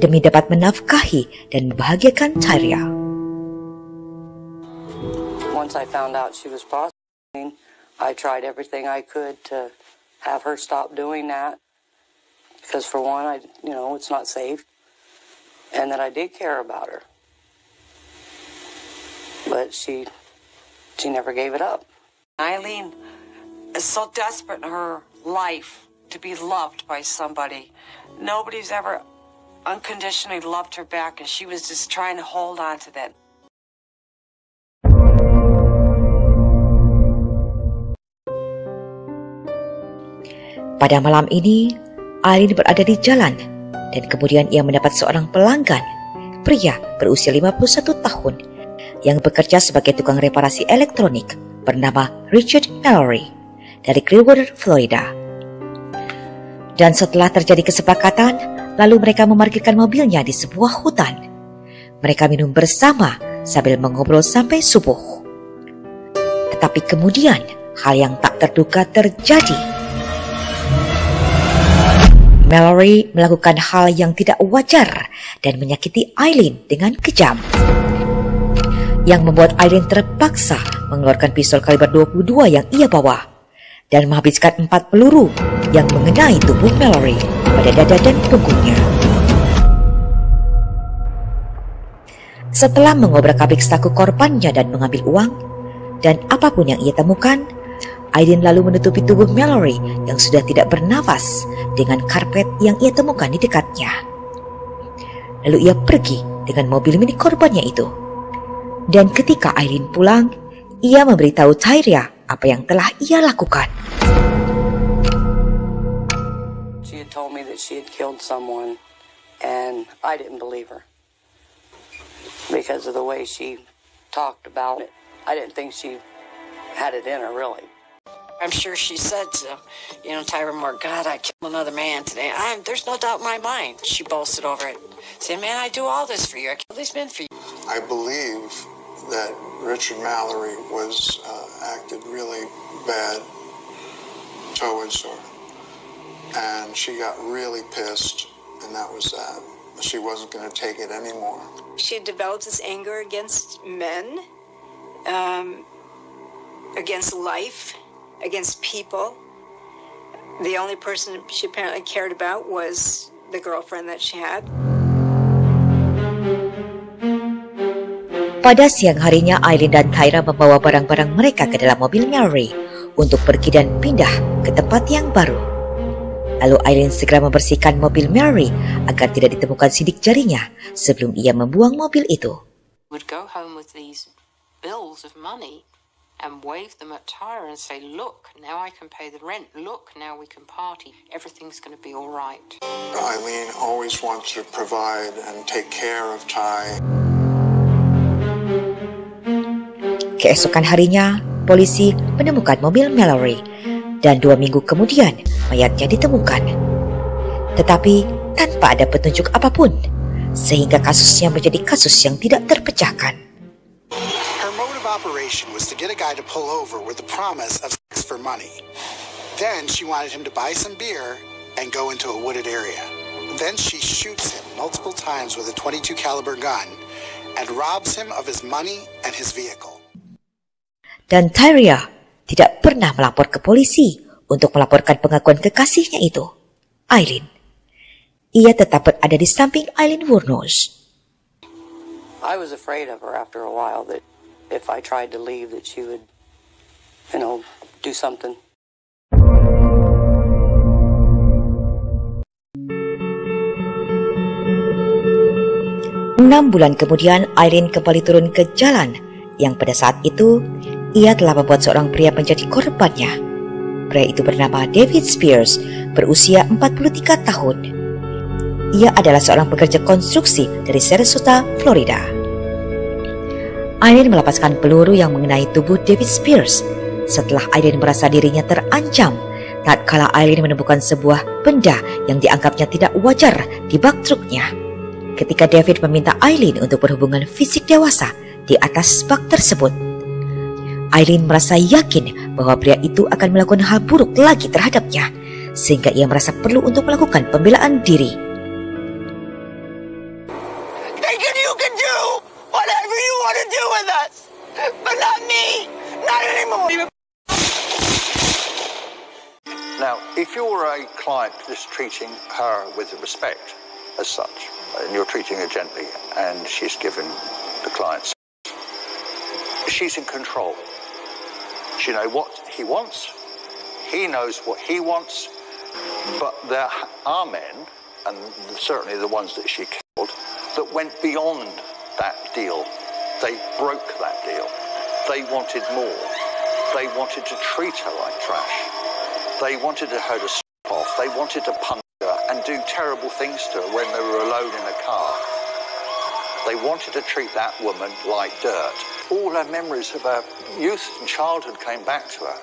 demi dapat menafkahi dan membahagiakan Tyra. Once I found out she was prostituting, I tried everything I could to have her stop doing that. Because for one, it's not safe. And that I did care about her. But she never gave it up. Aileen is so desperate in her life to be loved by somebody. Nobody's ever unconditionally loved her back, and she was just trying to hold on to that. Pada malam ini, Aileen berada di jalan dan kemudian ia mendapat seorang pelanggan, pria berusia 51 tahun yang bekerja sebagai tukang reparasi elektronik bernama Richard Mallory dari Clearwater, Florida. Dan setelah terjadi kesepakatan, lalu mereka memarkirkan mobilnya di sebuah hutan. Mereka minum bersama sambil mengobrol sampai subuh. Tetapi kemudian, hal yang tak terduga terjadi. Mallory melakukan hal yang tidak wajar dan menyakiti Aileen dengan kejam, yang membuat Aileen terpaksa mengeluarkan pistol kaliber 22 yang ia bawa dan menghabiskan 4 peluru yang mengenai tubuh Mallory pada dada dan punggungnya. Setelah mengobrak-abrik saku korbannya dan mengambil uang dan apapun yang ia temukan, Aileen lalu menutupi tubuh Mallory yang sudah tidak bernafas dengan karpet yang ia temukan di dekatnya. Lalu ia pergi dengan mobil milik korbannya itu. Dan ketika Aileen pulang, ia memberitahu Tyra apa yang telah ia lakukan. She had told me that she had killed someone, and I didn't believe her because of the way she talked about it. I didn't think she had it in her, really. I'm sure she said to, Tyra Moore, God, I killed another man today. There's no doubt in my mind. She boasted over it. Said, man, I do all this for you. I kill these men for you. I believe that Richard Mallory was acted really bad towards her. And she got really pissed, and that was that. she wasn't going to take it anymore. She developed this anger against men, against life, against people. The only person she apparently cared about was the girlfriend that she had. Pada siang harinya, Eileen dan Tyra membawa barang-barang mereka ke dalam mobil Mallory untuk pergi dan pindah ke tempat yang baru. Lalu Eileen segera membersihkan mobil Mallory agar tidak ditemukan sidik jarinya sebelum ia membuang mobil itu. Would go home with these bills of money and wave them at Tyra and say, look, now I can pay the rent. Look, now we can party. Everything's going to be all right. Eileen always wanted to provide and take care of Ty. Keesokan harinya, polisi menemukan mobil Mallory dan 2 minggu kemudian mayatnya ditemukan. Tetapi tanpa ada petunjuk apapun, sehingga kasusnya menjadi kasus yang tidak terpecahkan. Her mode of operation was to get a guy to pull over with the promise of sex for money. Then she wanted him to buy some beer and go into a wooded area. Then she shoots him multiple times with a .22 caliber gun and robs him of his money and his vehicle. Dan Tyra tidak pernah melapor ke polisi untuk melaporkan pengakuan kekasihnya itu, Eileen. Ia tetap berada di samping Eileen Wuornos. I was afraid of her after a while, that if I tried to leave that she would, do something. Enam bulan kemudian, Eileen kembali turun ke jalan yang pada saat itu ia telah membuat seorang pria menjadi korbannya. Pria itu bernama David Spears, berusia 43 tahun. Ia adalah seorang pekerja konstruksi dari Sarasota, Florida. Eileen melepaskan peluru yang mengenai tubuh David Spears setelah Eileen merasa dirinya terancam tatkala Eileen menemukan sebuah benda yang dianggapnya tidak wajar di bak truknya. Ketika David meminta Eileen untuk berhubungan fisik dewasa di atas bak tersebut, Eileen merasa yakin bahwa pria itu akan melakukan hal buruk lagi terhadapnya, sehingga ia merasa perlu untuk melakukan pembelaan diri. Thinking you can do whatever you want to do with us, but not me, not anymore. Now, if you're a client just treating her with respect as such, and you're treating her gently, and she's given the client, she's in control. She knows what he wants, he knows what he wants, but there are men, and certainly the ones that she killed, that went beyond that deal. They broke that deal. They wanted more. They wanted to treat her like trash. They wanted her to slip off. They wanted to punch her and do terrible things to her when they were alone in a car. They wanted to treat that woman like dirt. All her memories of her youth and childhood came back to her.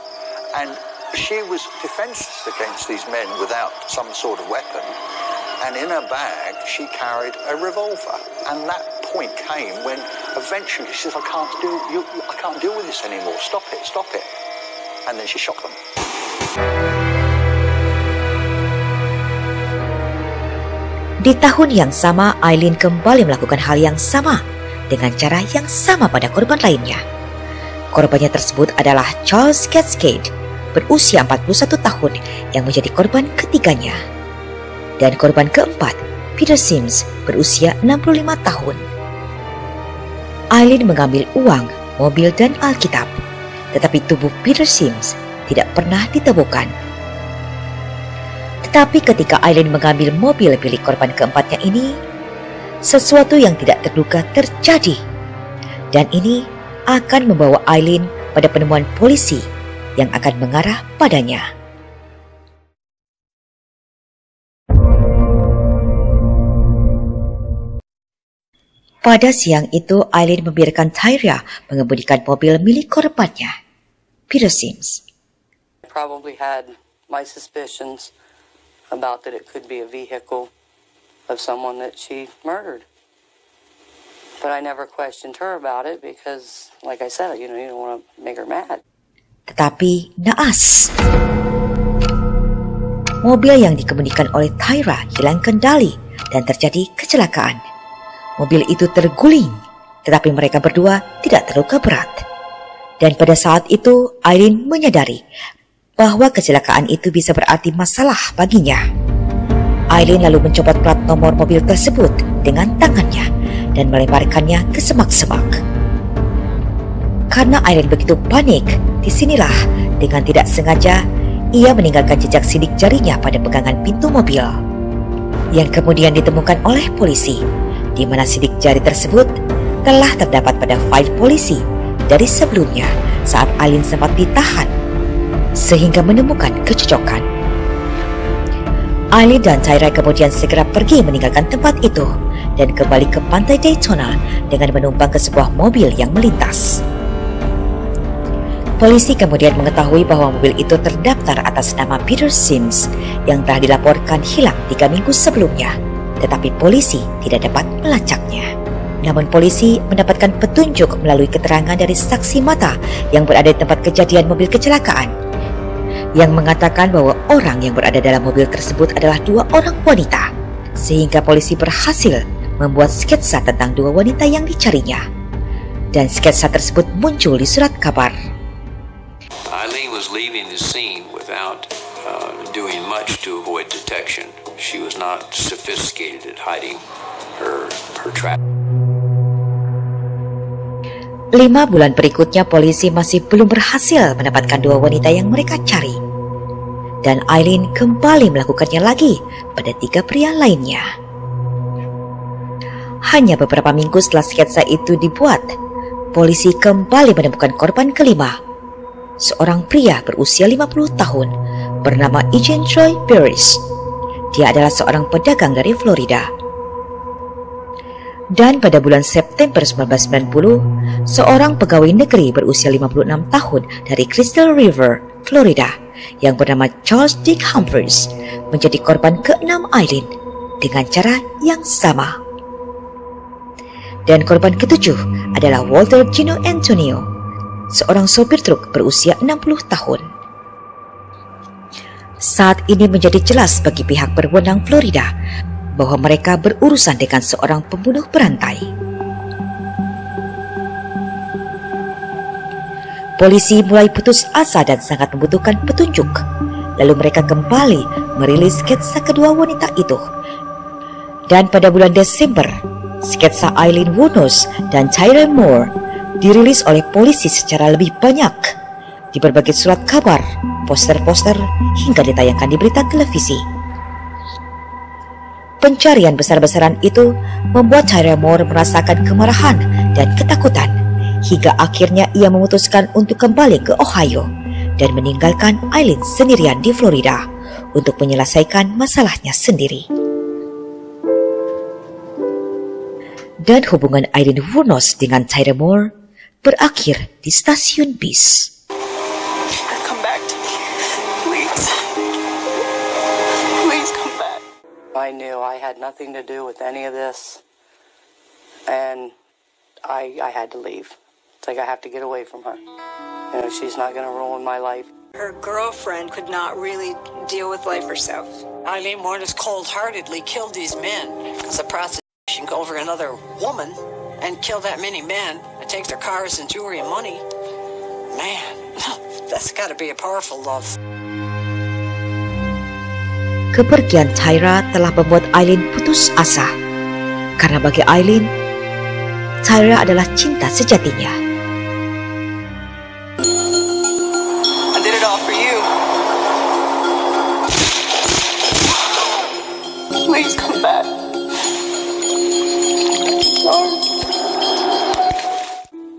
And she was defenseless against these men without some sort of weapon. And in her bag, she carried a revolver. And that point came when eventually she said, I can't deal with this anymore. Stop it, stop it. And then she shot them. Di tahun yang sama, Eileen kembali melakukan hal yang sama dengan cara yang sama pada korban lainnya. Korbannya tersebut adalah Charles Cascade, berusia 41 tahun, yang menjadi korban ketiganya. Dan korban keempat, Peter Sims, berusia 65 tahun. Eileen mengambil uang, mobil, dan Alkitab, tetapi tubuh Peter Sims tidak pernah ditemukan. Tetapi ketika Eileen mengambil mobil milik korban keempatnya ini, sesuatu yang tidak terduga terjadi. Dan ini akan membawa Eileen pada penemuan polisi yang akan mengarah padanya. Pada siang itu, Eileen membiarkan Tyra mengemudikan mobil milik korbannya, Peter Sims. I probably had my suspicions about that it could be a vehicle of someone that she murdered. But I never questioned her about it because, like I said, you don't want to make her mad. Tetapi naas. Mobil yang dikemudikan oleh Tyra hilang kendali dan terjadi kecelakaan. Mobil itu terguling, tetapi mereka berdua tidak terluka berat. Dan pada saat itu, Aileen menyadari bahwa kecelakaan itu bisa berarti masalah baginya. Aileen lalu mencopot plat nomor mobil tersebut dengan tangannya dan melemparkannya ke semak-semak. Karena Aileen begitu panik, disinilah dengan tidak sengaja ia meninggalkan jejak sidik jarinya pada pegangan pintu mobil, yang kemudian ditemukan oleh polisi, di mana sidik jari tersebut telah terdapat pada file polisi dari sebelumnya saat Aileen sempat ditahan, sehingga menemukan kecocokan. Aileen dan Tyra kemudian segera pergi meninggalkan tempat itu dan kembali ke pantai Daytona dengan menumpang ke sebuah mobil yang melintas. Polisi kemudian mengetahui bahwa mobil itu terdaftar atas nama Peter Sims yang telah dilaporkan hilang 3 minggu sebelumnya, tetapi polisi tidak dapat melacaknya. Namun polisi mendapatkan petunjuk melalui keterangan dari saksi mata yang berada di tempat kejadian mobil kecelakaan, yang mengatakan bahwa orang yang berada dalam mobil tersebut adalah 2 orang wanita, sehingga polisi berhasil membuat sketsa tentang 2 wanita yang dicarinya, dan sketsa tersebut muncul di surat kabar. Aileen was leaving the scene without doing much to avoid detection. She was not sophisticated at hiding her trap. 5 bulan berikutnya polisi masih belum berhasil mendapatkan 2 wanita yang mereka cari. Dan Aileen kembali melakukannya lagi pada 3 pria lainnya. Hanya beberapa minggu setelah sketsa itu dibuat, polisi kembali menemukan korban kelima. Seorang pria berusia 50 tahun bernama Eugene Troy Pierce. Dia adalah seorang pedagang dari Florida. Dan pada bulan September 1990, seorang pegawai negeri berusia 56 tahun dari Crystal River, Florida, yang bernama Charles Dick Humphreys menjadi korban ke-6 Aileen dengan cara yang sama. Dan korban ke-7 adalah Walter Gino Antonio, seorang sopir truk berusia 60 tahun. Saat ini menjadi jelas bagi pihak berwenang Florida bahwa mereka berurusan dengan seorang pembunuh berantai. Polisi mulai putus asa dan sangat membutuhkan petunjuk. Lalu mereka kembali merilis sketsa kedua wanita itu. Dan pada bulan Desember, sketsa Aileen Wuornos dan Tyra Moore dirilis oleh polisi secara lebih banyak di berbagai surat kabar, poster-poster, hingga ditayangkan di berita televisi. Pencarian besar-besaran itu membuat Tyra Moore merasakan kemarahan dan ketakutan, hingga akhirnya ia memutuskan untuk kembali ke Ohio dan meninggalkan Aileen sendirian di Florida untuk menyelesaikan masalahnya sendiri. Dan hubungan Aileen Wuornos dengan Tyra Moore berakhir di stasiun bis. I knew I had nothing to do with any of this, and I had to leave. It's like I have to get away from her. You know, she's not going to ruin my life. Her girlfriend could not really deal with life herself. Aileen Wuornos cold-heartedly killed these men because of prostitution over another woman and kill that many men and take their cars and jewelry and money. Man, that's got to be a powerful love. Kepergian Tyra telah membuat Aileen putus asa. Karena bagi Aileen, Tyra adalah cinta sejatinya. I did it all for you. Please come back.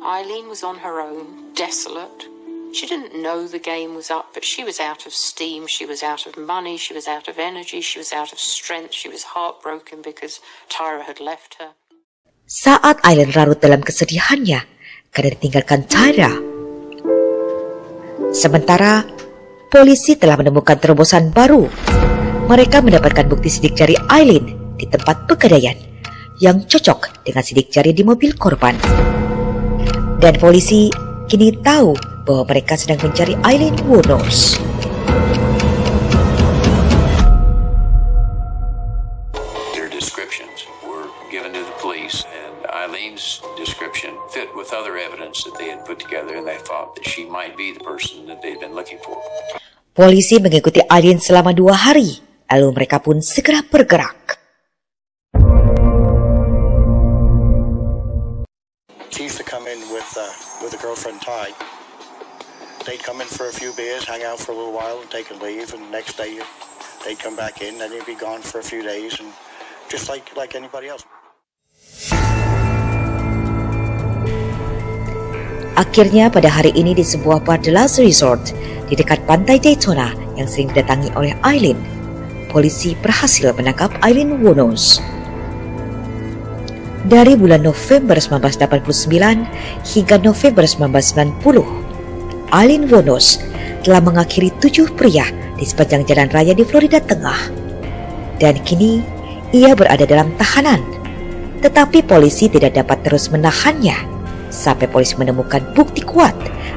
Aileen was on her own, desolate. She didn't know the game was up, but she was out of steam, she was out of money, she was out of energy, she was out of strength, she was heartbroken because Tyra had left her. Saat Aileen larut dalam kesedihannya karena ditinggalkan Tyra, sementara polisi telah menemukan terobosan baru. Mereka mendapatkan bukti sidik jari Aileen di tempat pegadaian yang cocok dengan sidik jari di mobil korban. Dan polisi kini tahu bahwa mereka sedang mencari Aileen Wuornos. Their description evidence that they had put together, and they thought that she might be the person that they'd been looking for. Polisi mengikuti Aileen selama 2 hari, lalu mereka pun segera bergerak. She used to come in with a girlfriend Ty. They'd come in for a few beers, hang out for a little while, and take a leave. And the next day, they'd come back in, and they'd be gone for a few days, and just like anybody else. Akhirnya pada hari ini di sebuah bar The Last Resort di dekat pantai Daytona yang sering didatangi oleh Aileen, polisi berhasil menangkap Aileen Wuornos. Dari bulan November 1989 hingga November 1990, Aileen Wuornos telah mengakhiri 7 pria di sepanjang jalan raya di Florida Tengah. Dan kini ia berada dalam tahanan. Tetapi polisi tidak dapat terus menahannya sampai polisi menemukan bukti kuat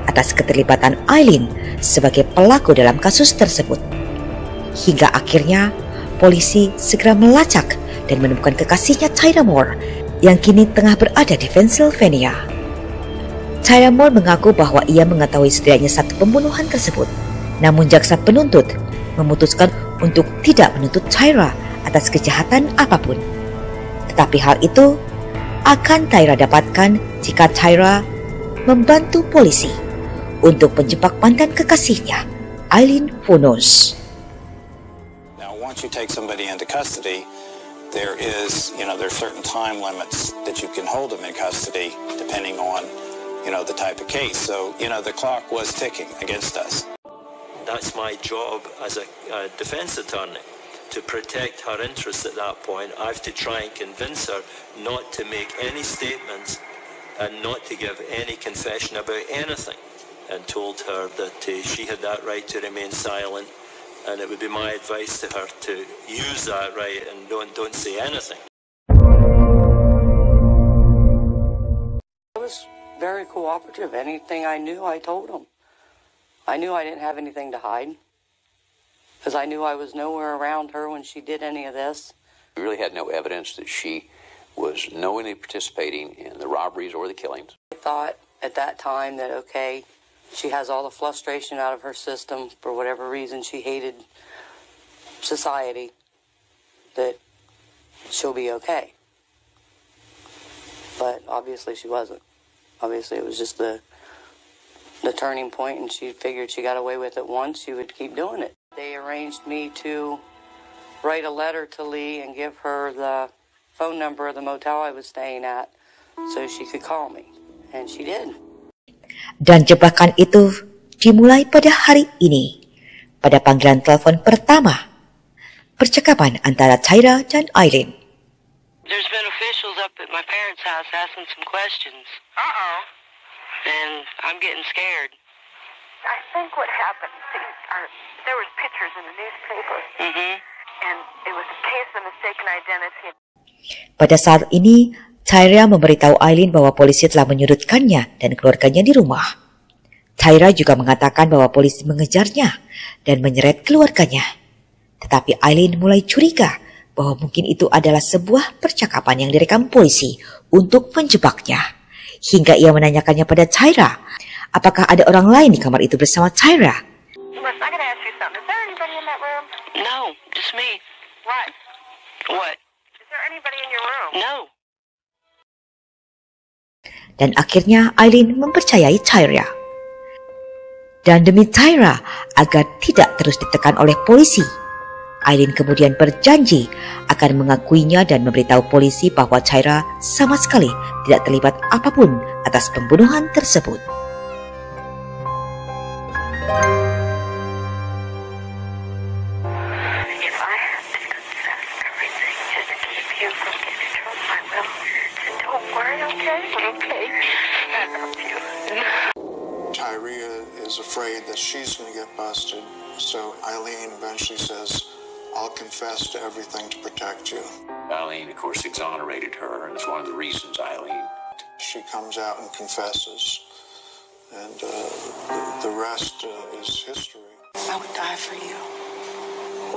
atas keterlibatan Aileen sebagai pelaku dalam kasus tersebut. Hingga akhirnya polisi segera melacak dan menemukan kekasihnya Tyra Moore yang kini tengah berada di Pennsylvania. Tyra Moore mengaku bahwa ia mengetahui setidaknya 1 pembunuhan tersebut. Namun jaksa penuntut memutuskan untuk tidak menuntut Tyra atas kejahatan apapun. Tetapi hal itu akan Tyra dapatkan jika Tyra membantu polisi untuk menjebak mantan kekasihnya, Aileen Wuornos. Now, once you take somebody into custody, there's certain time limits that you can hold them in custody depending on, the type of case. So, the clock was ticking against us. That's my job as a defense attorney, to protect her interests at that point. I have to try and convince her not to make any statements and not to give any confession about anything, and told her that she had that right to remain silent, and it would be my advice to her to use that right and don't say anything. I was very cooperative. Anything I knew, I told him. I knew I didn't have anything to hide, because I knew I was nowhere around her when she did any of this. We really had no evidence that she was knowingly participating in the robberies or the killings. I thought at that time that, okay, she has all the frustration out of her system for whatever reason she hated society, that she'll be okay. But obviously she wasn't. Obviously it was just the turning point, and she figured she got away with it once, she would keep doing it. They arranged me to write a letter to Lee and give her the phone number of the motel I was staying at so she could call me. And she did. Dan jebakan itu dimulai pada hari ini, pada panggilan telepon pertama, percakapan antara Tyra dan Aileen. There's been officials up at my parents' house asking some questions. And I'm getting scared. I think what happened, there was pictures in the newspaper, and it was a case of mistaken identity. Pada saat ini, Tyra memberitahu Aileen bahwa polisi telah menyudutkannya dan keluarganya di rumah. Tyra juga mengatakan bahwa polisi mengejarnya dan menyeret keluarganya. Tetapi Aileen mulai curiga bahwa mungkin itu adalah sebuah percakapan yang direkam polisi untuk menjebaknya. Hingga ia menanyakannya pada Tyra, apakah ada orang lain di kamar itu bersama Tyra? Listen, I gotta ask you something. Is there anybody in that room? No, just me. What? What? Is there anybody in your room? No. Dan akhirnya Aileen mempercayai Tyra. Dan demi Tyra agar tidak terus ditekan oleh polisi, Aileen kemudian berjanji akan mengakuinya dan memberitahu polisi bahwa Tyra sama sekali tidak terlibat apapun atas pembunuhan tersebut. If I have to confess everything just to keep you from getting in trouble, I will. So don't worry, okay? Okay. I love you. Tyria is afraid that she's going to get busted, so Aileen eventually says, I'll confess to everything to protect you. Eileen, of course, exonerated her, and it's one of the reasons Eileen. She comes out and confesses, and the rest is history. I would die for you.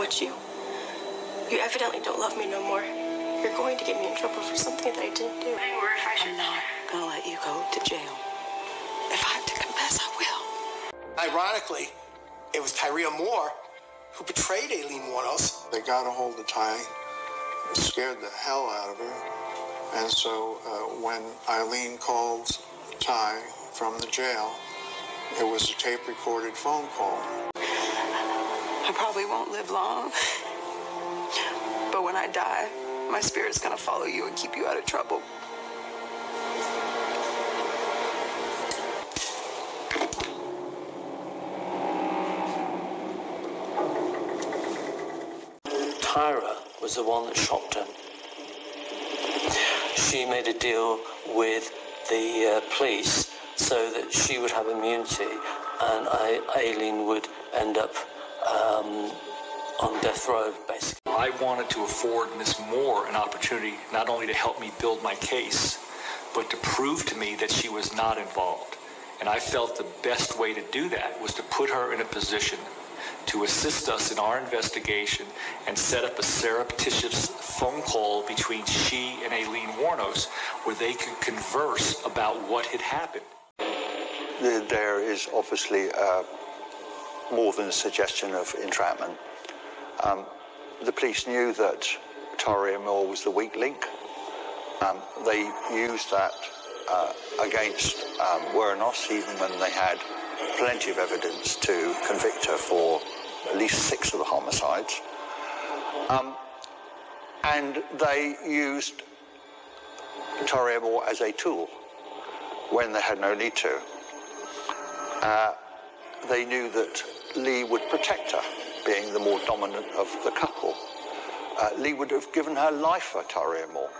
Would you? You evidently don't love me no more. You're going to get me in trouble for something that I didn't do. I'm not gonna let you go to jail. Ironically, it was Tyria Moore who betrayed Aileen Wuornos. They got a hold of Ty, scared the hell out of her. And so when Aileen called Ty from the jail, it was a tape-recorded phone call. I probably won't live long. But when I die, my spirit's gonna follow you and keep you out of trouble. Tyra was the one that shocked him. She made a deal with the police so that she would have immunity and Aileen would end up on death row, basically. I wanted to afford Miss Moore an opportunity not only to help me build my case, but to prove to me that she was not involved. And I felt the best way to do that was to put her in a position to assist us in our investigation and set up a surreptitious phone call between she and Aileen Wuornos where they could converse about what had happened. There is obviously more than a suggestion of entrapment. The police knew that Tyria Moore was the weak link. They used that against Wuornos, even when they had plenty of evidence to convict her for at least 6 of the homicides. And they used Tyria Moore as a tool when they had no need to. They knew that Lee would protect her, being the more dominant of the couple. Lee would have given her life for Tyria Moore.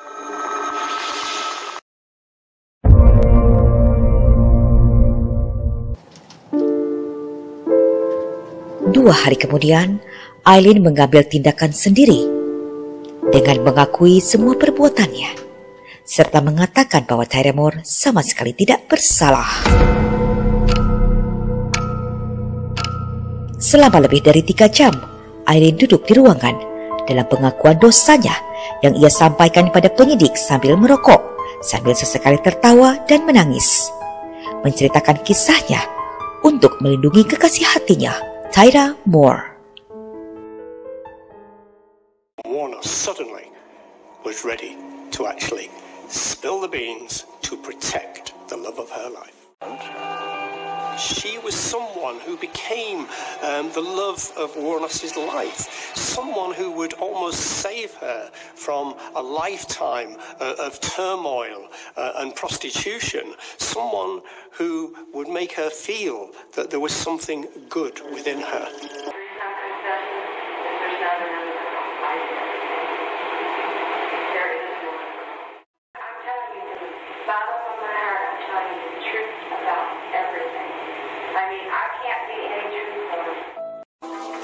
2 hari kemudian, Aileen mengambil tindakan sendiri dengan mengakui semua perbuatannya, serta mengatakan bahwa Tyria Moore sama sekali tidak bersalah. Selama lebih dari 3 jam, Aileen duduk di ruangan dalam pengakuan dosanya yang ia sampaikan pada penyidik sambil merokok, sambil sesekali tertawa dan menangis, menceritakan kisahnya untuk melindungi kekasih hatinya, Tyria Moore. Wuornos suddenly was ready to actually spill the beans to protect the love of her life. She was someone who became the love of Wuornos' life, someone who would almost save her from a lifetime of turmoil and prostitution, someone who would make her feel that there was something good within her.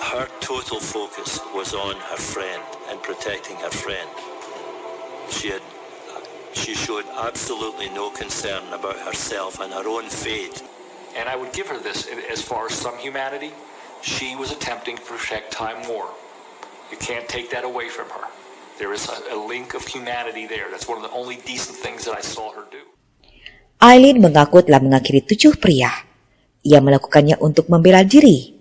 Her total focus was on her friend and protecting her friend. She showed absolutely no concern about herself and her own fate. And I would give her this as far as some humanity. She was attempting to protect Ty Moore. You can't take that away from her. There is a link of humanity there. That's one of the only decent things that I saw her do. Aileen mengaku telah mengakhiri 7 pria. Ia melakukannya untuk membela diri.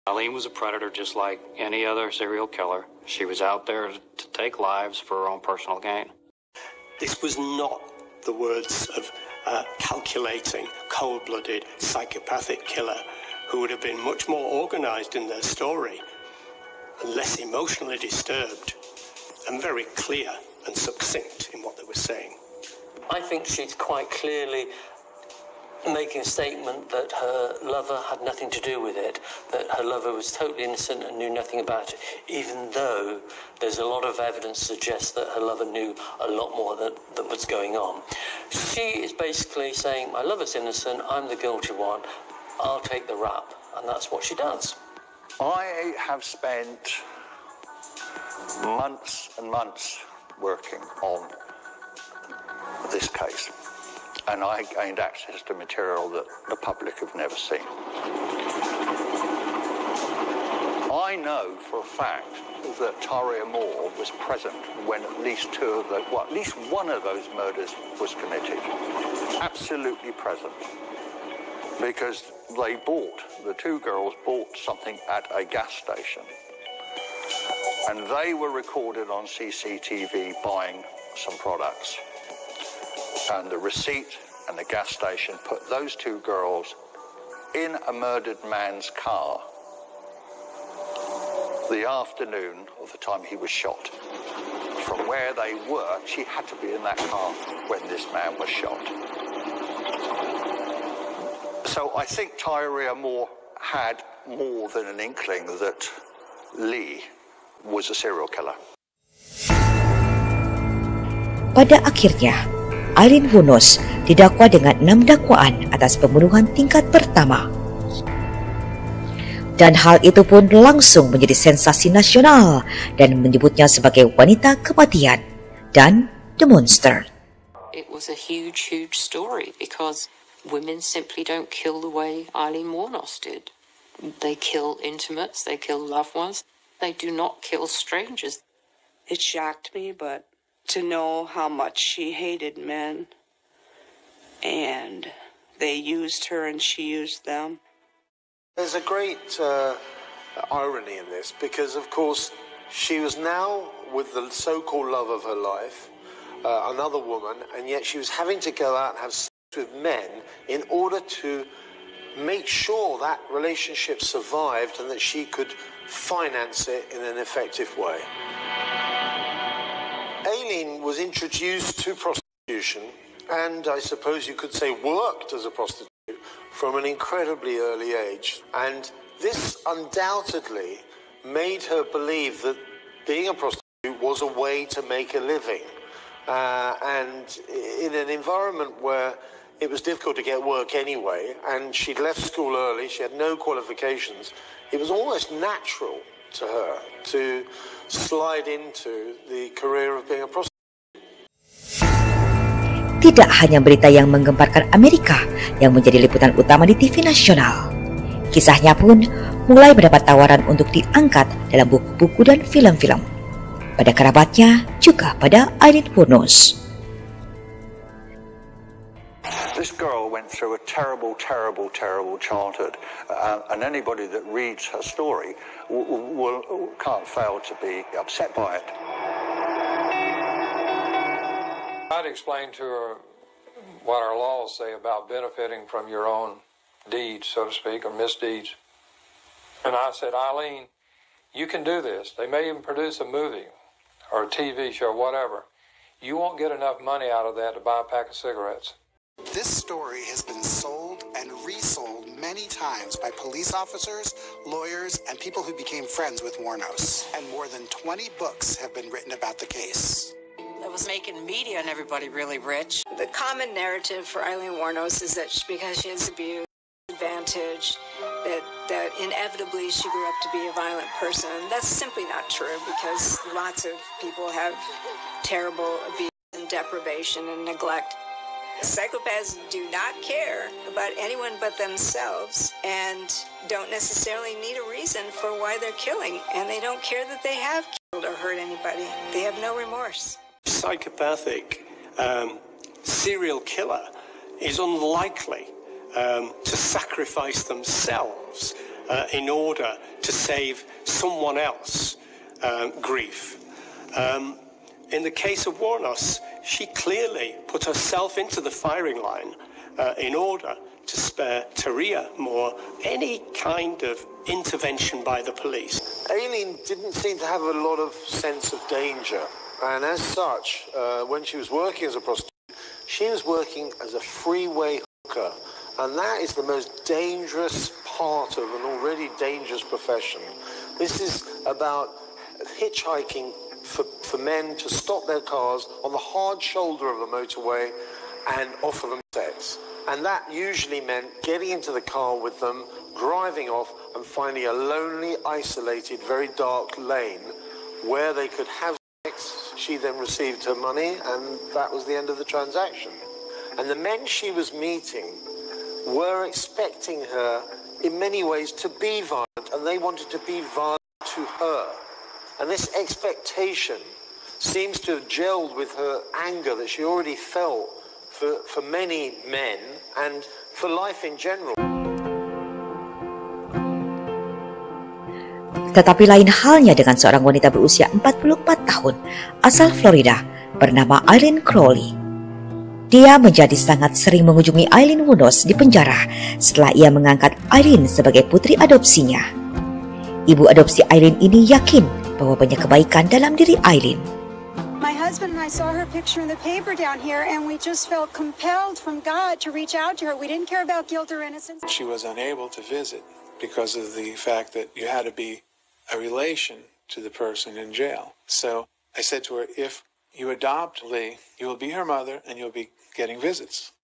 Aileen was a predator just like any other serial killer. She was out there to take lives for her own personal gain. This was not the words of a calculating, cold-blooded, psychopathic killer who would have been much more organized in their story and less emotionally disturbed and very clear and succinct in what they were saying. I think she's quite clearly making a statement that her lover had nothing to do with it, that her lover was totally innocent and knew nothing about it, even though there's a lot of evidence to suggest that her lover knew a lot more that was going on. She is basically saying, my lover's innocent, I'm the guilty one, I'll take the rap, and that's what she does. I have spent months and months working on this case, and I gained access to material that the public have never seen. I I know for a fact that Tyria Moore was present when at least one of those murders was committed. Absolutely present. Because the two girls bought something at a gas station. And they were recorded on CCTV buying some products. And the receipt and the gas station put those two girls in a murdered man's car the afternoon of the time he was shot. From where they were, she had to be in that car when this man was shot. So I think Tyria Moore had more than an inkling that Lee was a serial killer. Pada akhirnya, Aileen Wuornos didakwa dengan 6 dakwaan atas pembunuhan tingkat pertama. Dan hal itu pun langsung menjadi sensasi nasional dan menyebutnya sebagai wanita kematian dan The Monster. It was a huge, huge story because women simply don't kill the way Aileen Wuornos did. They kill intimates, they kill loved ones, they do not kill strangers. It shocked me, but to know how much she hated men and they used her and she used them. There's a great irony in this because, of course, she was now with the so-called love of her life, another woman, and yet she was having to go out and have sex with men in order to make sure that relationship survived and that she could finance it in an effective way. Aileen was introduced to prostitution and I suppose you could say worked as a prostitute from an incredibly early age. And this undoubtedly made her believe that being a prostitute was a way to make a living. And in an environment where it was difficult to get work anyway, and she'd left school early, she had no qualifications, it was almost natural to her to slide into the career of being a prostitute. Tidak hanya berita yang menggemparkan Amerika yang menjadi liputan utama di TV nasional. Kisahnya pun mulai mendapat tawaran untuk diangkat dalam buku-buku dan film-film. Pada kerabatnya, juga pada Aileen Wuornos. This girl went through a terrible childhood, and anybody that reads her story can't fail to be upset by it. I'd explain to her what our laws say about benefiting from your own deeds, so to speak, or misdeeds. And I said, Aileen, you can do this. They may even produce a movie or a TV show, whatever. You won't get enough money out of that to buy a pack of cigarettes. This story has been sold and resold many times by police officers, lawyers, and people who became friends with Wuornos. And more than 20 books have been written about the case. It was making media and everybody really rich. The common narrative for Aileen Wuornos is that because she has abused, advantage, that inevitably she grew up to be a violent person. That's simply not true because lots of people have terrible abuse and deprivation and neglect. Psychopaths do not care about anyone but themselves and don't necessarily need a reason for why they're killing, and they don't care that they have killed or hurt anybody. They have no remorse. Psychopathic serial killer is unlikely to sacrifice themselves in order to save someone else grief. In the case of Wuornos, she clearly put herself into the firing line in order to spare Tyria Moore any kind of intervention by the police. Aileen didn't seem to have a lot of sense of danger. And as such, when she was working as a prostitute, she was working as a freeway hooker. And that is the most dangerous part of an already dangerous profession. This is about hitchhiking for men to stop their cars on the hard shoulder of a motorway and offer them sex. And that usually meant getting into the car with them, driving off and finding a lonely, isolated, very dark lane where they could have sex. She then received her money and that was the end of the transaction. And the men she was meeting were expecting her in many ways to be violent, and they wanted to be violent to her. And this expectation seems to have gelled with her anger that she already felt for many men and for life in general. Tetapi lain halnya dengan seorang wanita berusia 44 tahun asal Florida bernama Eileen Crowley. Dia menjadi sangat sering mengunjungi Eileen Wuornos di penjara setelah ia mengangkat Eileen sebagai putri adopsinya. Ibu adopsi Eileen ini yakin bahwa banyak kebaikan dalam diri Eileen. My husband and I saw her picture in the paper down here and we just felt compelled from God to reach out to her. We didn't care about guilt or innocence. She was unable to visit because of the fact that you had to be a relation to the person in jail. So I said to her, if you adopt Lee, you will be her mother and you'll be getting visits.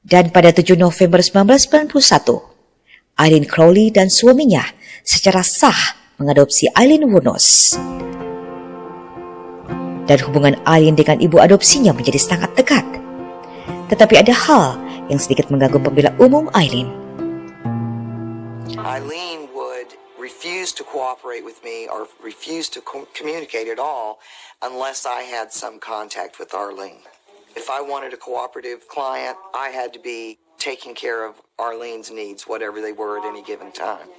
Dan pada 7 November 1991, Eileen Crowley dan suaminya secara sah mengadopsi Eileen Wuornos. Dan hubungan Eileen dengan ibu adopsinya menjadi sangat dekat. Tetapi ada hal yang sedikit mengganggu pembela umum Eileen. Eileen would refuse to cooperate with me or refuse to communicate at all unless I had some contact with Arlene. If I wanted a cooperative client, I had to be taking care of Arlene's needs, whatever they were at any given time.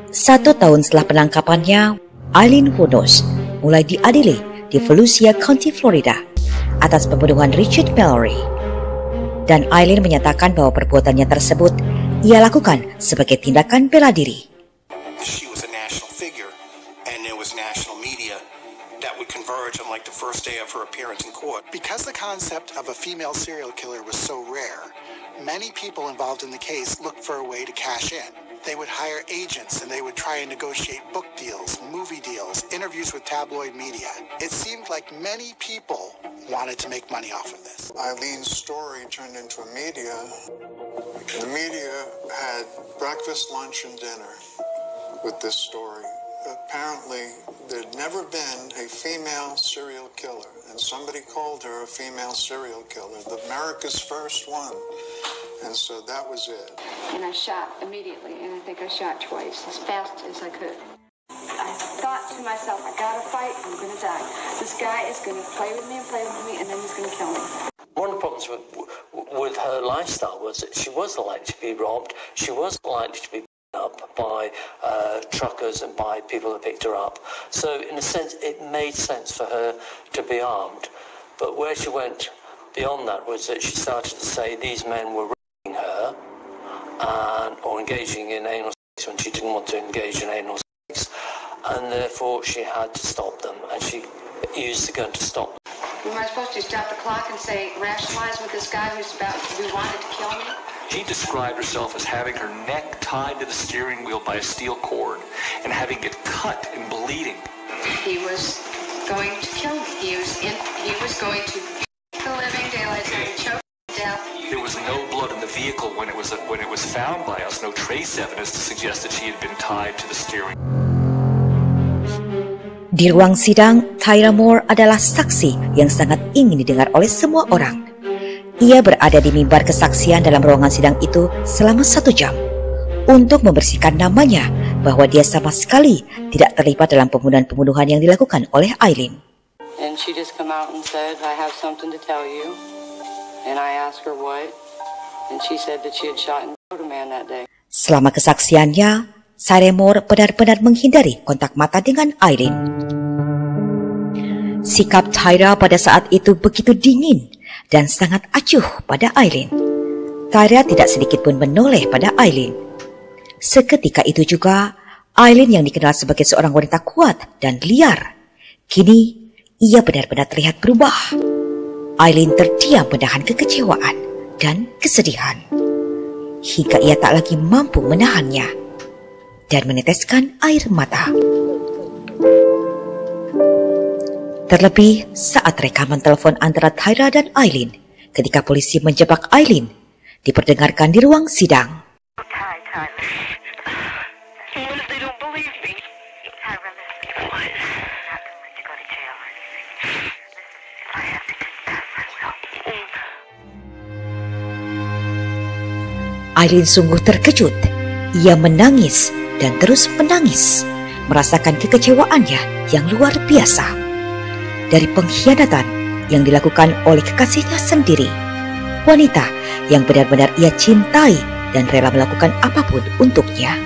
Satu tahun setelah penangkapannya, Eileen Wuornos mulai diadili di Volusia County, Florida atas pembunuhan Richard Mallory. Dan Eileen menyatakan bahwa perbuatannya tersebut ia lakukan sebagai tindakan bela diri. She was a national figure, and there was national media that would converge on like the first day of her appearance in court. Because the concept of a female serial killer was so rare, many people involved in the case looked for a way to cash in. They would hire agents and they would try and negotiate book deals, movie deals, interviews with tabloid media. It seemed like many people wanted to make money off of this. Eileen's story turned into a media. The media had breakfast, lunch, and dinner with this story. Apparently, there'd never been a female serial killer, and somebody called her a female serial killer, America's first one. And so that was it. And I shot immediately, and I think I shot twice, as fast as I could. I thought to myself, I gotta fight, I'm gonna die. This guy is gonna play with me, and then he's gonna kill me. One of the problems with her lifestyle was that she wasn't likely to be robbed, she wasn't likely to be up by truckers and by people that picked her up. So in a sense, it made sense for her to be armed. But where she went beyond that was that she started to say these men were raping her or engaging in anal sex when she didn't want to engage in anal sex, and therefore she had to stop them, and she used the gun to stop them. Am I supposed to stop the clock and say, rationalize with this guy who wanted to kill me? She described herself as having her neck tied to the steering wheel by a steel cord and having it cut and bleeding. He was going to kill me. He was going to beat the living daylights out of me, choke me to death. There was no blood in the vehicle when it was found by us, no trace evidence to suggest that she had been tied to the steering. Di ruang sidang, Tyra Moore adalah saksi yang sangat ingin didengar oleh semua orang. Ia berada di mimbar kesaksian dalam ruangan sidang itu selama 1 jam untuk membersihkan namanya bahwa dia sama sekali tidak terlibat dalam pembunuhan-pembunuhan yang dilakukan oleh Eileen. And she just come out and said, I have something to tell you. And I asked her what, and she said that she had shot and killed a man that day. Selama kesaksiannya, Tyra Moore benar-benar menghindari kontak mata dengan Eileen. Sikap Tyra pada saat itu begitu dingin dan sangat acuh pada Eileen. Tyra tidak sedikit pun menoleh pada Eileen. Seketika itu juga, Eileen yang dikenal sebagai seorang wanita kuat dan liar, kini ia benar-benar terlihat berubah. Eileen terdiam menahan kekecewaan dan kesedihan, hingga ia tak lagi mampu menahannya dan meneteskan air mata. Terlebih saat rekaman telepon antara Tyra dan Eileen ketika polisi menjebak Eileen diperdengarkan di ruang sidang. Aileen sungguh terkejut. Ia menangis dan terus menangis, merasakan kekecewaannya yang luar biasa dari pengkhianatan yang dilakukan oleh kekasihnya sendiri, wanita yang benar-benar ia cintai dan rela melakukan apapun untuknya.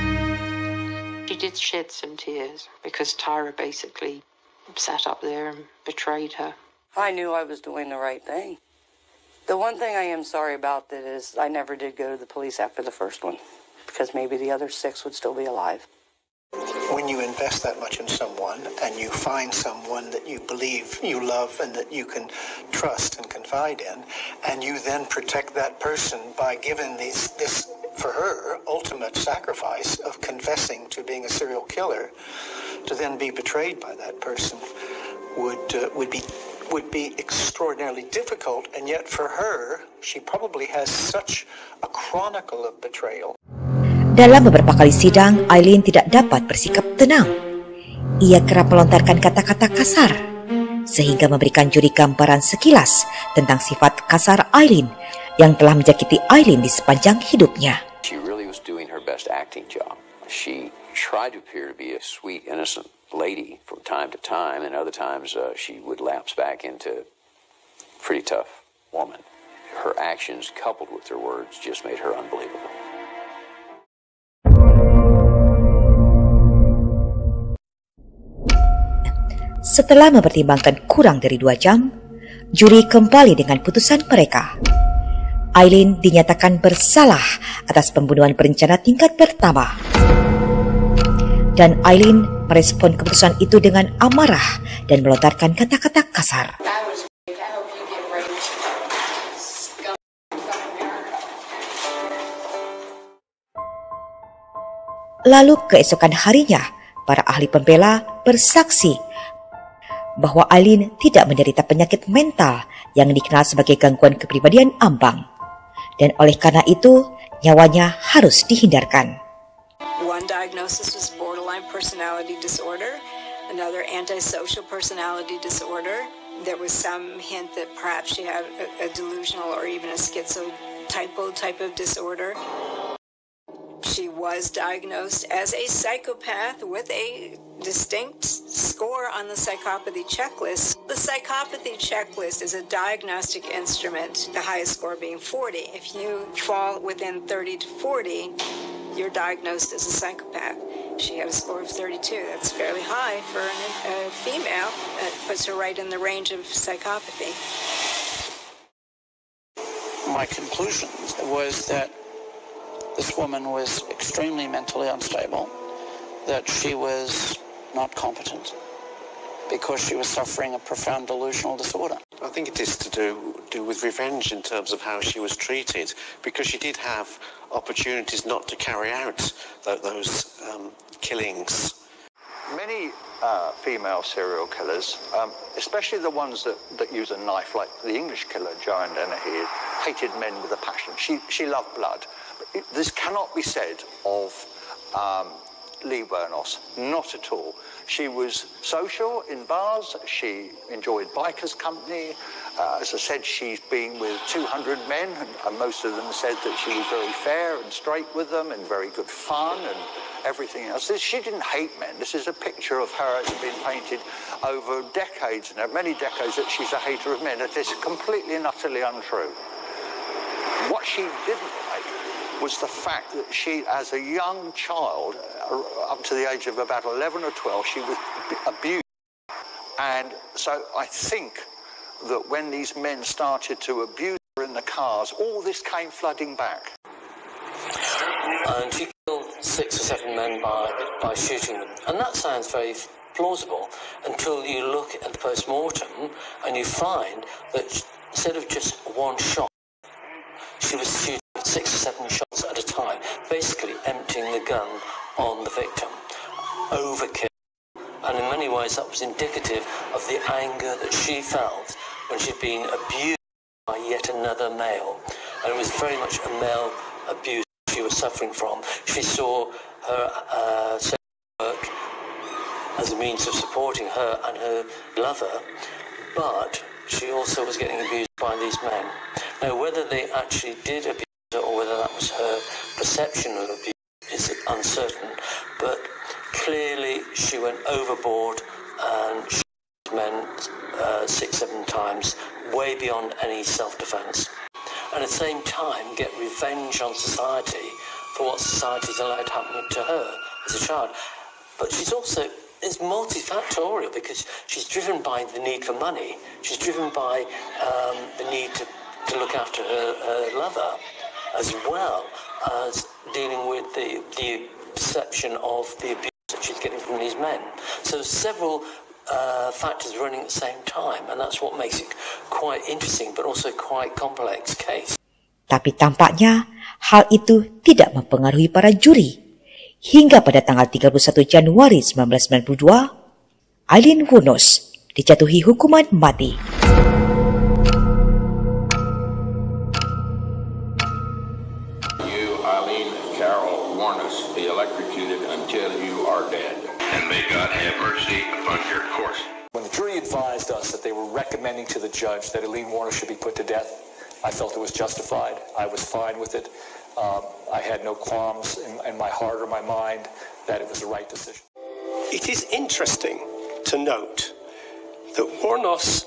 She did shed some tears because Tyra basically sat up there and betrayed her. I knew I was doing the right thing. The one thing I am sorry about that is I never did go to the police after the first one, because maybe the other 6 would still be alive. When you invest that much in someone and you find someone that you believe you love and that you can trust and confide in, and you then protect that person by giving this for her ultimate sacrifice of confessing to being a serial killer, to then be betrayed by that person would be extraordinarily difficult, and yet for her, she probably has such a chronicle of betrayal. Dalam beberapa kali sidang, Aileen tidak dapat bersikap tenang. Ia kerap melontarkan kata-kata kasar, sehingga memberikan juri gambaran sekilas tentang sifat kasar Aileen yang telah menjakiti Aileen di sepanjang hidupnya. She really was doing her best acting job. She tried to appear to be a sweet, innocent lady from time to time, and other times she would lapse back into a pretty tough woman. Her actions coupled with her words just made her unbelievable. Setelah mempertimbangkan kurang dari 2 jam, juri kembali dengan putusan mereka. Aileen dinyatakan bersalah atas pembunuhan berencana tingkat pertama. Dan Aileen merespon keputusan itu dengan amarah dan melontarkan kata-kata kasar. Lalu keesokan harinya, para ahli pembela bersaksi bahwa Aileen tidak menderita penyakit mental yang dikenal sebagai gangguan kepribadian ambang, dan oleh karena itu nyawanya harus dihindarkan. One diagnosis was borderline personality disorder, another antisocial personality disorder. There was some hint that perhaps she had a delusional or even a schizotypal type of disorder. She was diagnosed as a psychopath with a distinct score on the psychopathy checklist. The psychopathy checklist is a diagnostic instrument, the highest score being 40. If you fall within 30 to 40, you're diagnosed as a psychopath. She had a score of 32. That's fairly high for a female. That puts her right in the range of psychopathy. My conclusion was that this woman was extremely mentally unstable, that she was not competent because she was suffering a profound delusional disorder. I think it is to do with revenge in terms of how she was treated, because she did have opportunities not to carry out those killings. Many female serial killers, especially the ones that use a knife, like the English killer Joan Dennehy, hated men with a passion. She loved blood. This cannot be said of Lee Wuornos, not at all. She was social in bars, she enjoyed bikers' company. As I said, she's been with 200 men, and most of them said that she was very fair and straight with them and very good fun and everything else. She didn't hate men. This is a picture of her that's been painted over decades, and many decades, that she's a hater of men. It is completely and utterly untrue. What she didn't like was the fact that she, as a young child, up to the age of about 11 or 12, she was abused. And so I think that when these men started to abuse her in the cars, all this came flooding back. And she killed 6 or 7 men by shooting them. And that sounds very plausible until you look at the post-mortem and you find that instead of just one shot, she was shooting 6 or 7 shots at a time, basically emptying the gun on the victim. Overkill. And in many ways that was indicative of the anger that she felt when she'd been abused by yet another male. And it was very much a male abuse she was suffering from. She saw her sex work as a means of supporting her and her lover, but she also was getting abused by these men. Now, whether they actually did abuse her or or whether that was her perception of abuse is uncertain, but clearly she went overboard and she men 6-7 times, way beyond any self-defense. And at the same time get revenge on society for what society's allowed to happen to her as a child. But she's also is multifactorial because she's driven by the need for money. She's driven by the need to look after her lover, as well as dealing with the perception of the abuse that she's getting from these men. So several factors running at the same time, and that's what makes it quite interesting, but also quite complex case. Tapi tampaknya hal itu tidak mempengaruhi para juri. Hingga pada tanggal 31 Januari 1992, Aileen Wuornos dijatuhi hukuman mati. You, Aileen Carol Wuornos, be electrocuted until you are dead. And may God have mercy upon your course. When the jury advised us that they were recommending to the judge that Aileen Wuornos should be put to death, I felt it was justified. I was fine with it. I had no qualms in my heart or my mind that it was the right decision. It is interesting to note that Wuornos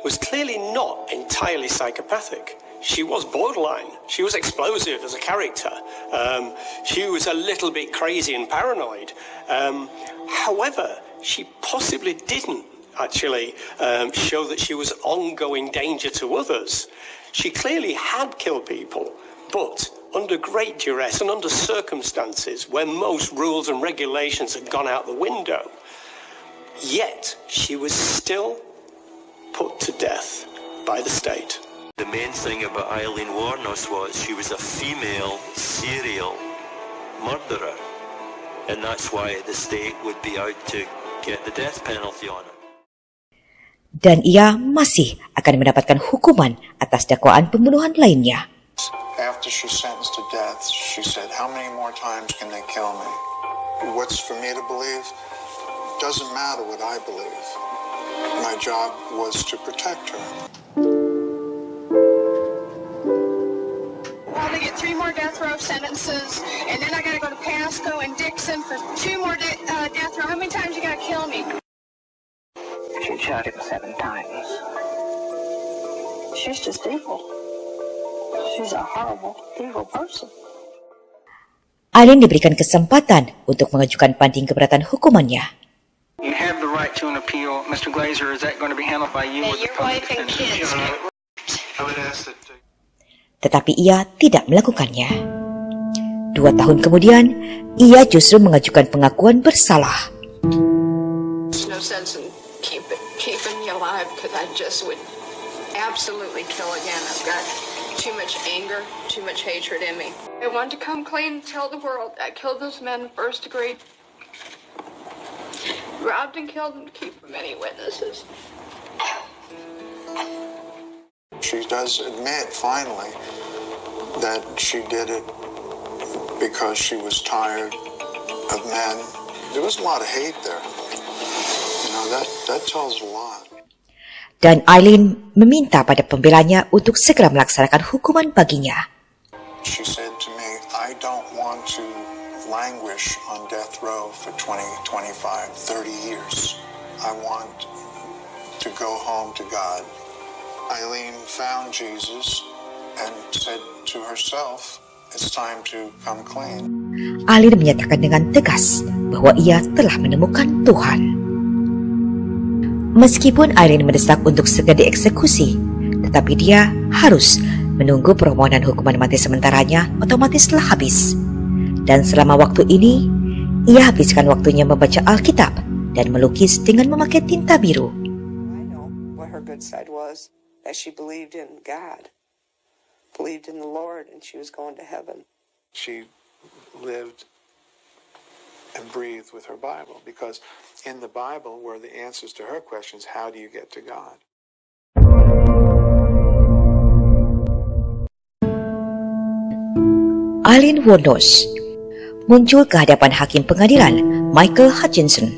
was clearly not entirely psychopathic. She was borderline. She was explosive as a character. She was a little bit crazy and paranoid. However, she possibly didn't actually show that she was ongoing danger to others. She clearly had killed people, but under great duress and under circumstances where most rules and regulations had gone out the window. Yet she was still put to death by the state. The main thing about Aileen Wuornos was she was a female serial murderer, and that's why the state would be out to get the death penalty on her. Dan ia masih akan mendapatkan hukuman atas dakwaan pembunuhan lainnya. After she's sentenced to death, she said, "How many more times can they kill me? What's for me to believe? Doesn't matter what I believe. My job was to protect her." Well, they get 3 more death row sentences, and then I gotta go to Pasco and Dixon for 2 more death row. How many times you gonna kill me? She shot him 7 times. She's just evil. She's a horrible, evil person. Aileen diberikan kesempatan untuk mengajukan banding keberatan hukumannya. You have the right to an appeal. Mr. Glazer, is that going to be handled by you or the public defender? Tetapi ia tidak melakukannya. 2 tahun kemudian, ia justru mengajukan pengakuan bersalah. There's no sense in keeping me alive because I just would absolutely kill again. I've got too much anger, too much hatred in me. I want to come clean and tell the world I killed those men first degree. Robbed and killed them to keep from any witnesses. She does admit, finally, that she did it because she was tired of men. There was a lot of hate there. You know, that tells a lot. Dan Aileen meminta pada pembelanya untuk segera melaksanakan hukuman baginya. She said to me, "I don't want to languish on death row for 20, 25, 30 years. I want to go home to God." Aileen found Jesus and said to herself, "It's time to come clean." Aileen menyatakan dengan tegas bahwa ia telah menemukan Tuhan. Meskipun Aileen mendesak untuk segera dieksekusi, tetapi dia harus menunggu permohonan hukuman mati sementaranya otomatis telah habis. Dan selama waktu ini, ia habiskan waktunya membaca Alkitab dan melukis dengan memakai tinta biru. I know what her good side was, that she believed in God, believed in the Lord, and she was going to heaven. She lived and breathed with her Bible, because in the Bible were the answers to her questions, how do you get to God? Aileen Wuornos muncul ke hadapan hakim pengadilan Michael Hutchinson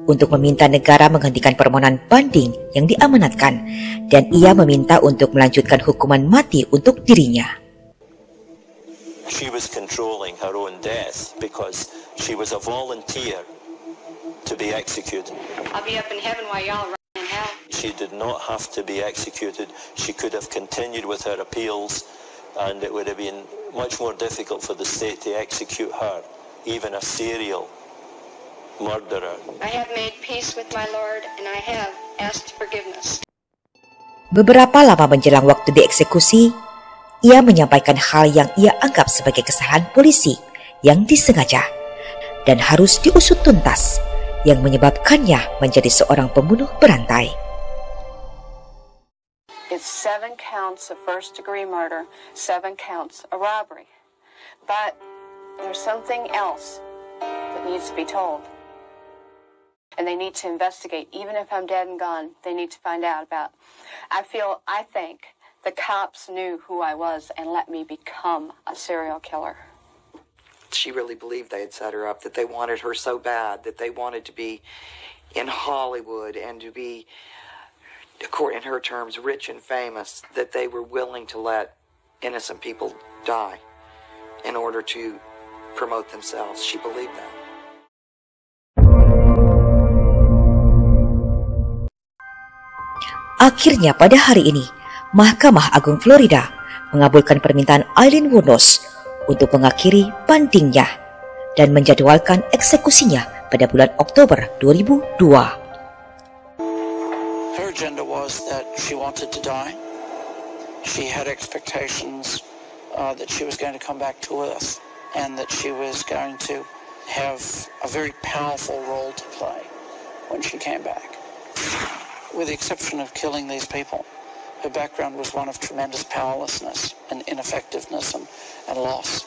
untuk meminta negara menghentikan permohonan banding yang diamanatkan, dan ia meminta untuk melanjutkan hukuman mati untuk dirinya. she was controlling her own death because she was a volunteer to be executed. I'll be up in heaven while y'all are in hell. She did not have to be executed. She could have continued with her appeals, and it would have been much more difficult for the state to execute her, even a serial murderer. I have made peace with my Lord, and I have asked forgiveness. Beberapa lama menjelang waktu dieksekusi, ia menyampaikan hal yang ia anggap sebagai kesalahan polisi yang disengaja dan harus diusut tuntas, yang menyebabkannya menjadi seorang pembunuh berantai. It's 7 counts of first-degree murder, 7 counts of robbery. But there's something else that needs to be told. And they need to investigate. Even if I'm dead and gone, they need to find out about. I think the cops knew who I was and let me become a serial killer. She really believed they had set her up, that they wanted her so bad, that they wanted to be in Hollywood and to be, in her terms, rich and famous, that they were willing to let innocent people die in order to promote themselves. She believed that. Akhirnya pada hari ini, Mahkamah Agung Florida mengabulkan permintaan Aileen Wuornos untuk mengakhiri bandingnya dan menjadwalkan eksekusinya pada bulan Oktober 2002. Her agenda was that she wanted to die. She had expectations that she was going to come back to Earth and that she was going to have a very powerful role to play when she came back. With the exception of killing these people, her background was one of tremendous powerlessness and ineffectiveness and loss.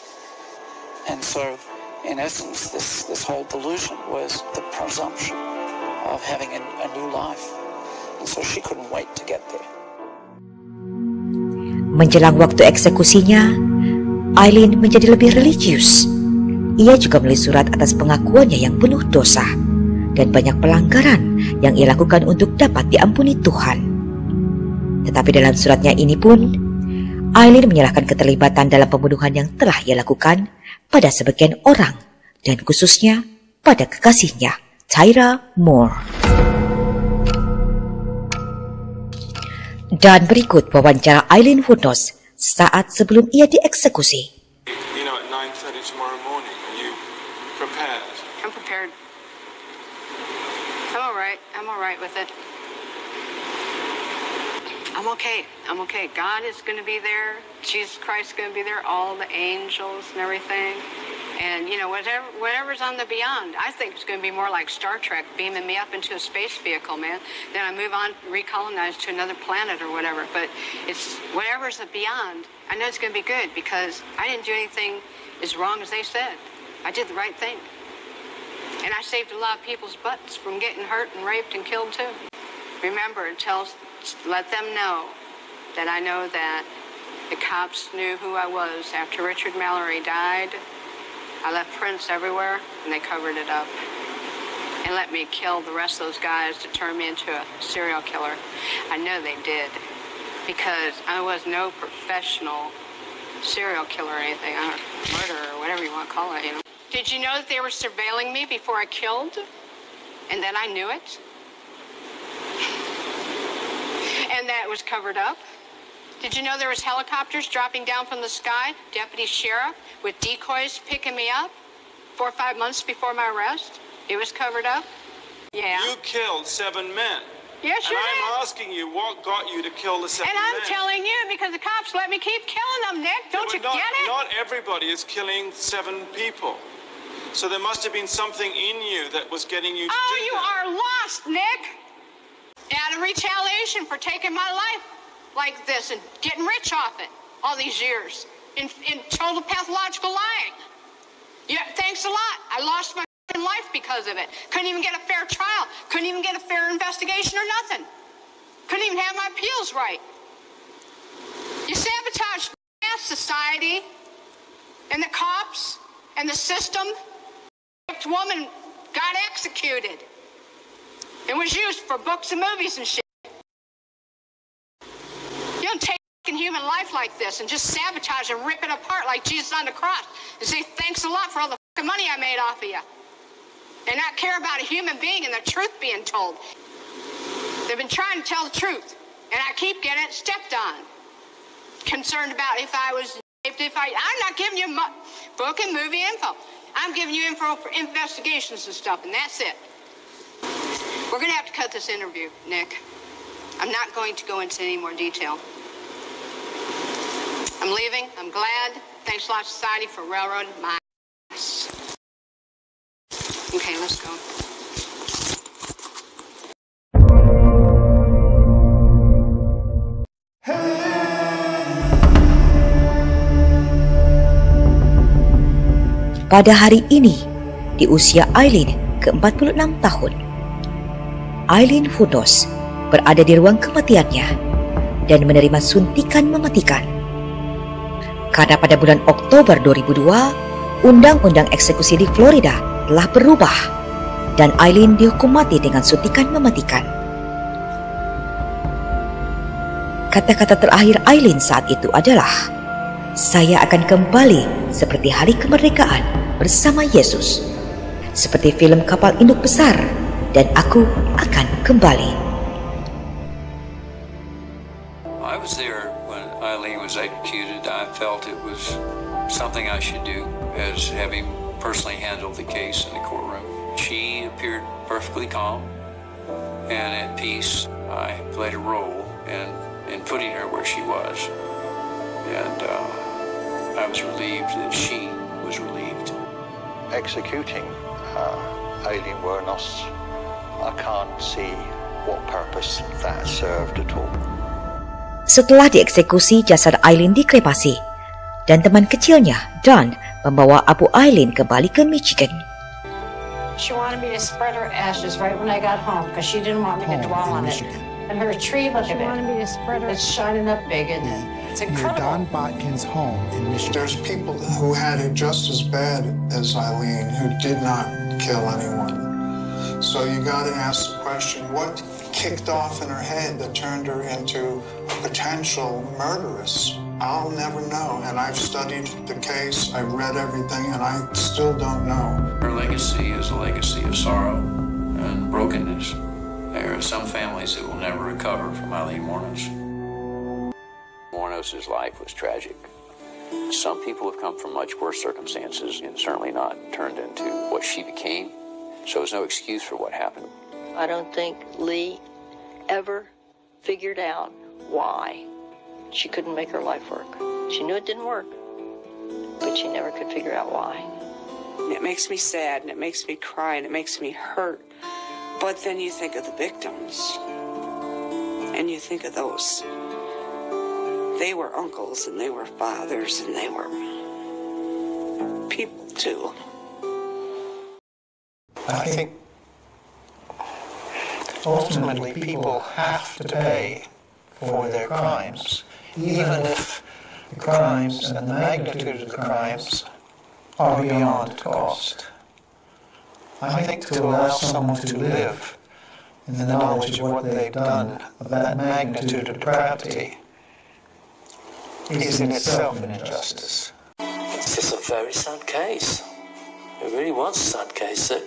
And so, in essence, this whole delusion was the presumption of having a new life. And so she couldn't wait to get there. Menjelang waktu eksekusinya, Aileen menjadi lebih religius. Ia juga menulis surat atas pengakuannya yang penuh dosa dan banyak pelanggaran yang ia lakukan untuk dapat diampuni Tuhan. Tetapi dalam suratnya ini pun, Aileen menyalahkan keterlibatan dalam pembunuhan yang telah ia lakukan pada sebagian orang, dan khususnya pada kekasihnya, Tyra Moore. Dan berikut wawancara Aileen Wuornos sesaat sebelum ia dieksekusi. You know, at 9:30 tomorrow morning, are you prepared? I'm prepared. I'm all right with it. I'm okay. God is going to be there. Jesus Christ is going to be there. All the angels and everything. And, you know, whatever's on the beyond. I think it's going to be more like Star Trek, beaming me up into a space vehicle, man. Then I move on, recolonize to another planet or whatever. But it's whatever's the beyond. I know it's going to be good because I didn't do anything as wrong as they said. I did the right thing. And I saved a lot of people's butts from getting hurt and raped and killed too. Remember, let them know that I know that the cops knew who I was. After Richard Mallory died, I left prints everywhere and they covered it up. And let me kill the rest of those guys to turn me into a serial killer. I know they did. Because I was no professional serial killer or anything. Murderer or whatever you want to call it, you know. Did you know that they were surveilling me before I killed? And then I knew it? And that it was covered up? Did you know there was helicopters dropping down from the sky, deputy sheriff, with decoys picking me up 4 or 5 months before my arrest? It was covered up? Yeah. You killed 7 men. Yes, you did. And I'm asking you, what got you to kill the 7 men? And I'm telling you, because the cops let me keep killing them, Nick. Don't you get it? Not everybody is killing 7 people. So there must have been something in you that was getting you to do that. You are lost, Nick. Out of retaliation for taking my life like this and getting rich off it all these years in total pathological lying. Yeah, thanks a lot. I lost my life because of it. Couldn't even get a fair trial. Couldn't even get a fair investigation or nothing. Couldn't even have my appeals right. You sabotaged mass society and the cops and the system. The woman got executed. It was used for books and movies and shit. You don't take human common life like this and just sabotage and rip it apart like Jesus on the cross and say, thanks a lot for all the fucking money I made off of you. And not care about a human being and the truth being told. They've been trying to tell the truth, and I keep getting it stepped on. Concerned about if I was, I'm not giving you book and movie info. I'm giving you info for investigations and stuff, and that's it. We're going to have to cut this interview, Nick. I'm not going to go into any more detail. I'm leaving. I'm glad. Thanks a lot, society, for railroading my ass. Okay, let's go. Pada hari ini, di usia Aileen ke-46 tahun, Aileen Wuornos berada di ruang kematiannya dan menerima suntikan mematikan. Karena pada bulan Oktober 2002, Undang-Undang Eksekusi di Florida telah berubah dan Aileen dihukum mati dengan suntikan mematikan. Kata-kata terakhir Aileen saat itu adalah, "Saya akan kembali seperti hari kemerdekaan bersama Yesus, seperti film kapal induk besar, dan aku akan kembali." I was there when Aileen was executed. I felt it was something I should do as having personally handled the case in the courtroom. She appeared perfectly calm and at peace. I played a role in putting her where she was, and I was relieved that she was relieved. Executing Aileen Wuornos, I can't see what purpose that served at all. Setelah dieksekusi, jasad Aileen dikremasi dan teman kecilnya, Don, membawa Abu Aileen kembali ke Michigan. She wanted me to spread her ashes right when I got home because she didn't want me to dwell on it. And her tree, look at it. She wanted me to spread her. It's shining up big, isn't it? It's incredible. Don Botkin's home in Michigan. There's people who had it just as bad as Eileen who did not kill anyone. So you got to ask the question, what kicked off in her head that turned her into a potential murderess? I'll never know. And I've studied the case, I've read everything, and I still don't know. Her legacy is a legacy of sorrow and brokenness. There are some families that will never recover from Aileen Wuornos. Wuornos' life was tragic. Some people have come from much worse circumstances and certainly not turned into what she became. So there's no excuse for what happened. I don't think Lee ever figured out why she couldn't make her life work. She knew it didn't work, but she never could figure out why. It makes me sad, and it makes me cry, and it makes me hurt. But then you think of the victims, and you think of those. They were uncles, and they were fathers, and they were people too. I think ultimately people have to pay for their crimes, even if the crimes and the magnitude of the crimes are beyond cost. I think to allow someone to live in the knowledge of what they've done, of that magnitude of depravity, is in itself an injustice. This is a very sad case. It really was a sad case. That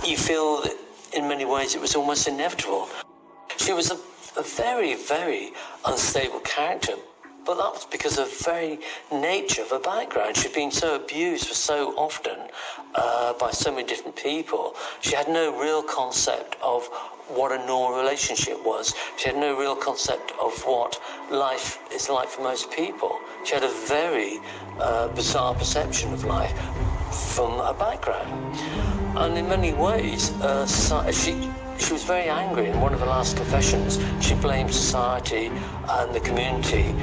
you feel that in many ways it was almost inevitable. She was a very, very unstable character, but that was because of the very nature of her background. She'd been so abused for so often by so many different people. She had no real concept of what a normal relationship was. She had no real concept of what life is like for most people. She had a very bizarre perception of life from her background. And in many ways, she was very angry. In one of her last confessions, she blamed society and the community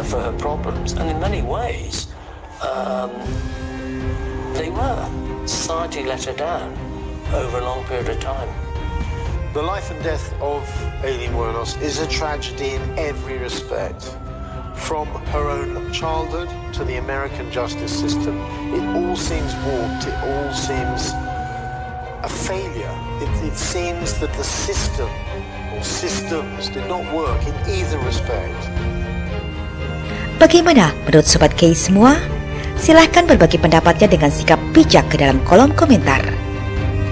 for her problems. And in many ways, they were. Society let her down over a long period of time. The life and death of Aileen Wuornos is a tragedy in every respect. From her own childhood to the American justice system, it all seems warped, it all seems a failure. It seems that the system or systems did not work in either respect. Bagaimana menurut Sobat K semua? Silahkan berbagi pendapatnya dengan sikap bijak ke dalam kolom komentar.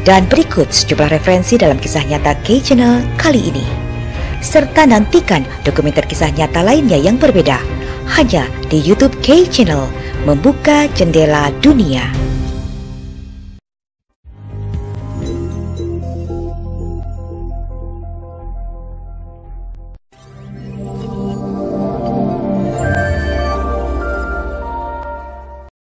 Dan berikut sejumlah referensi dalam kisah nyata K Channel kali ini. Serta nantikan dokumenter kisah nyata lainnya yang berbeda hanya di YouTube K Channel, membuka jendela dunia.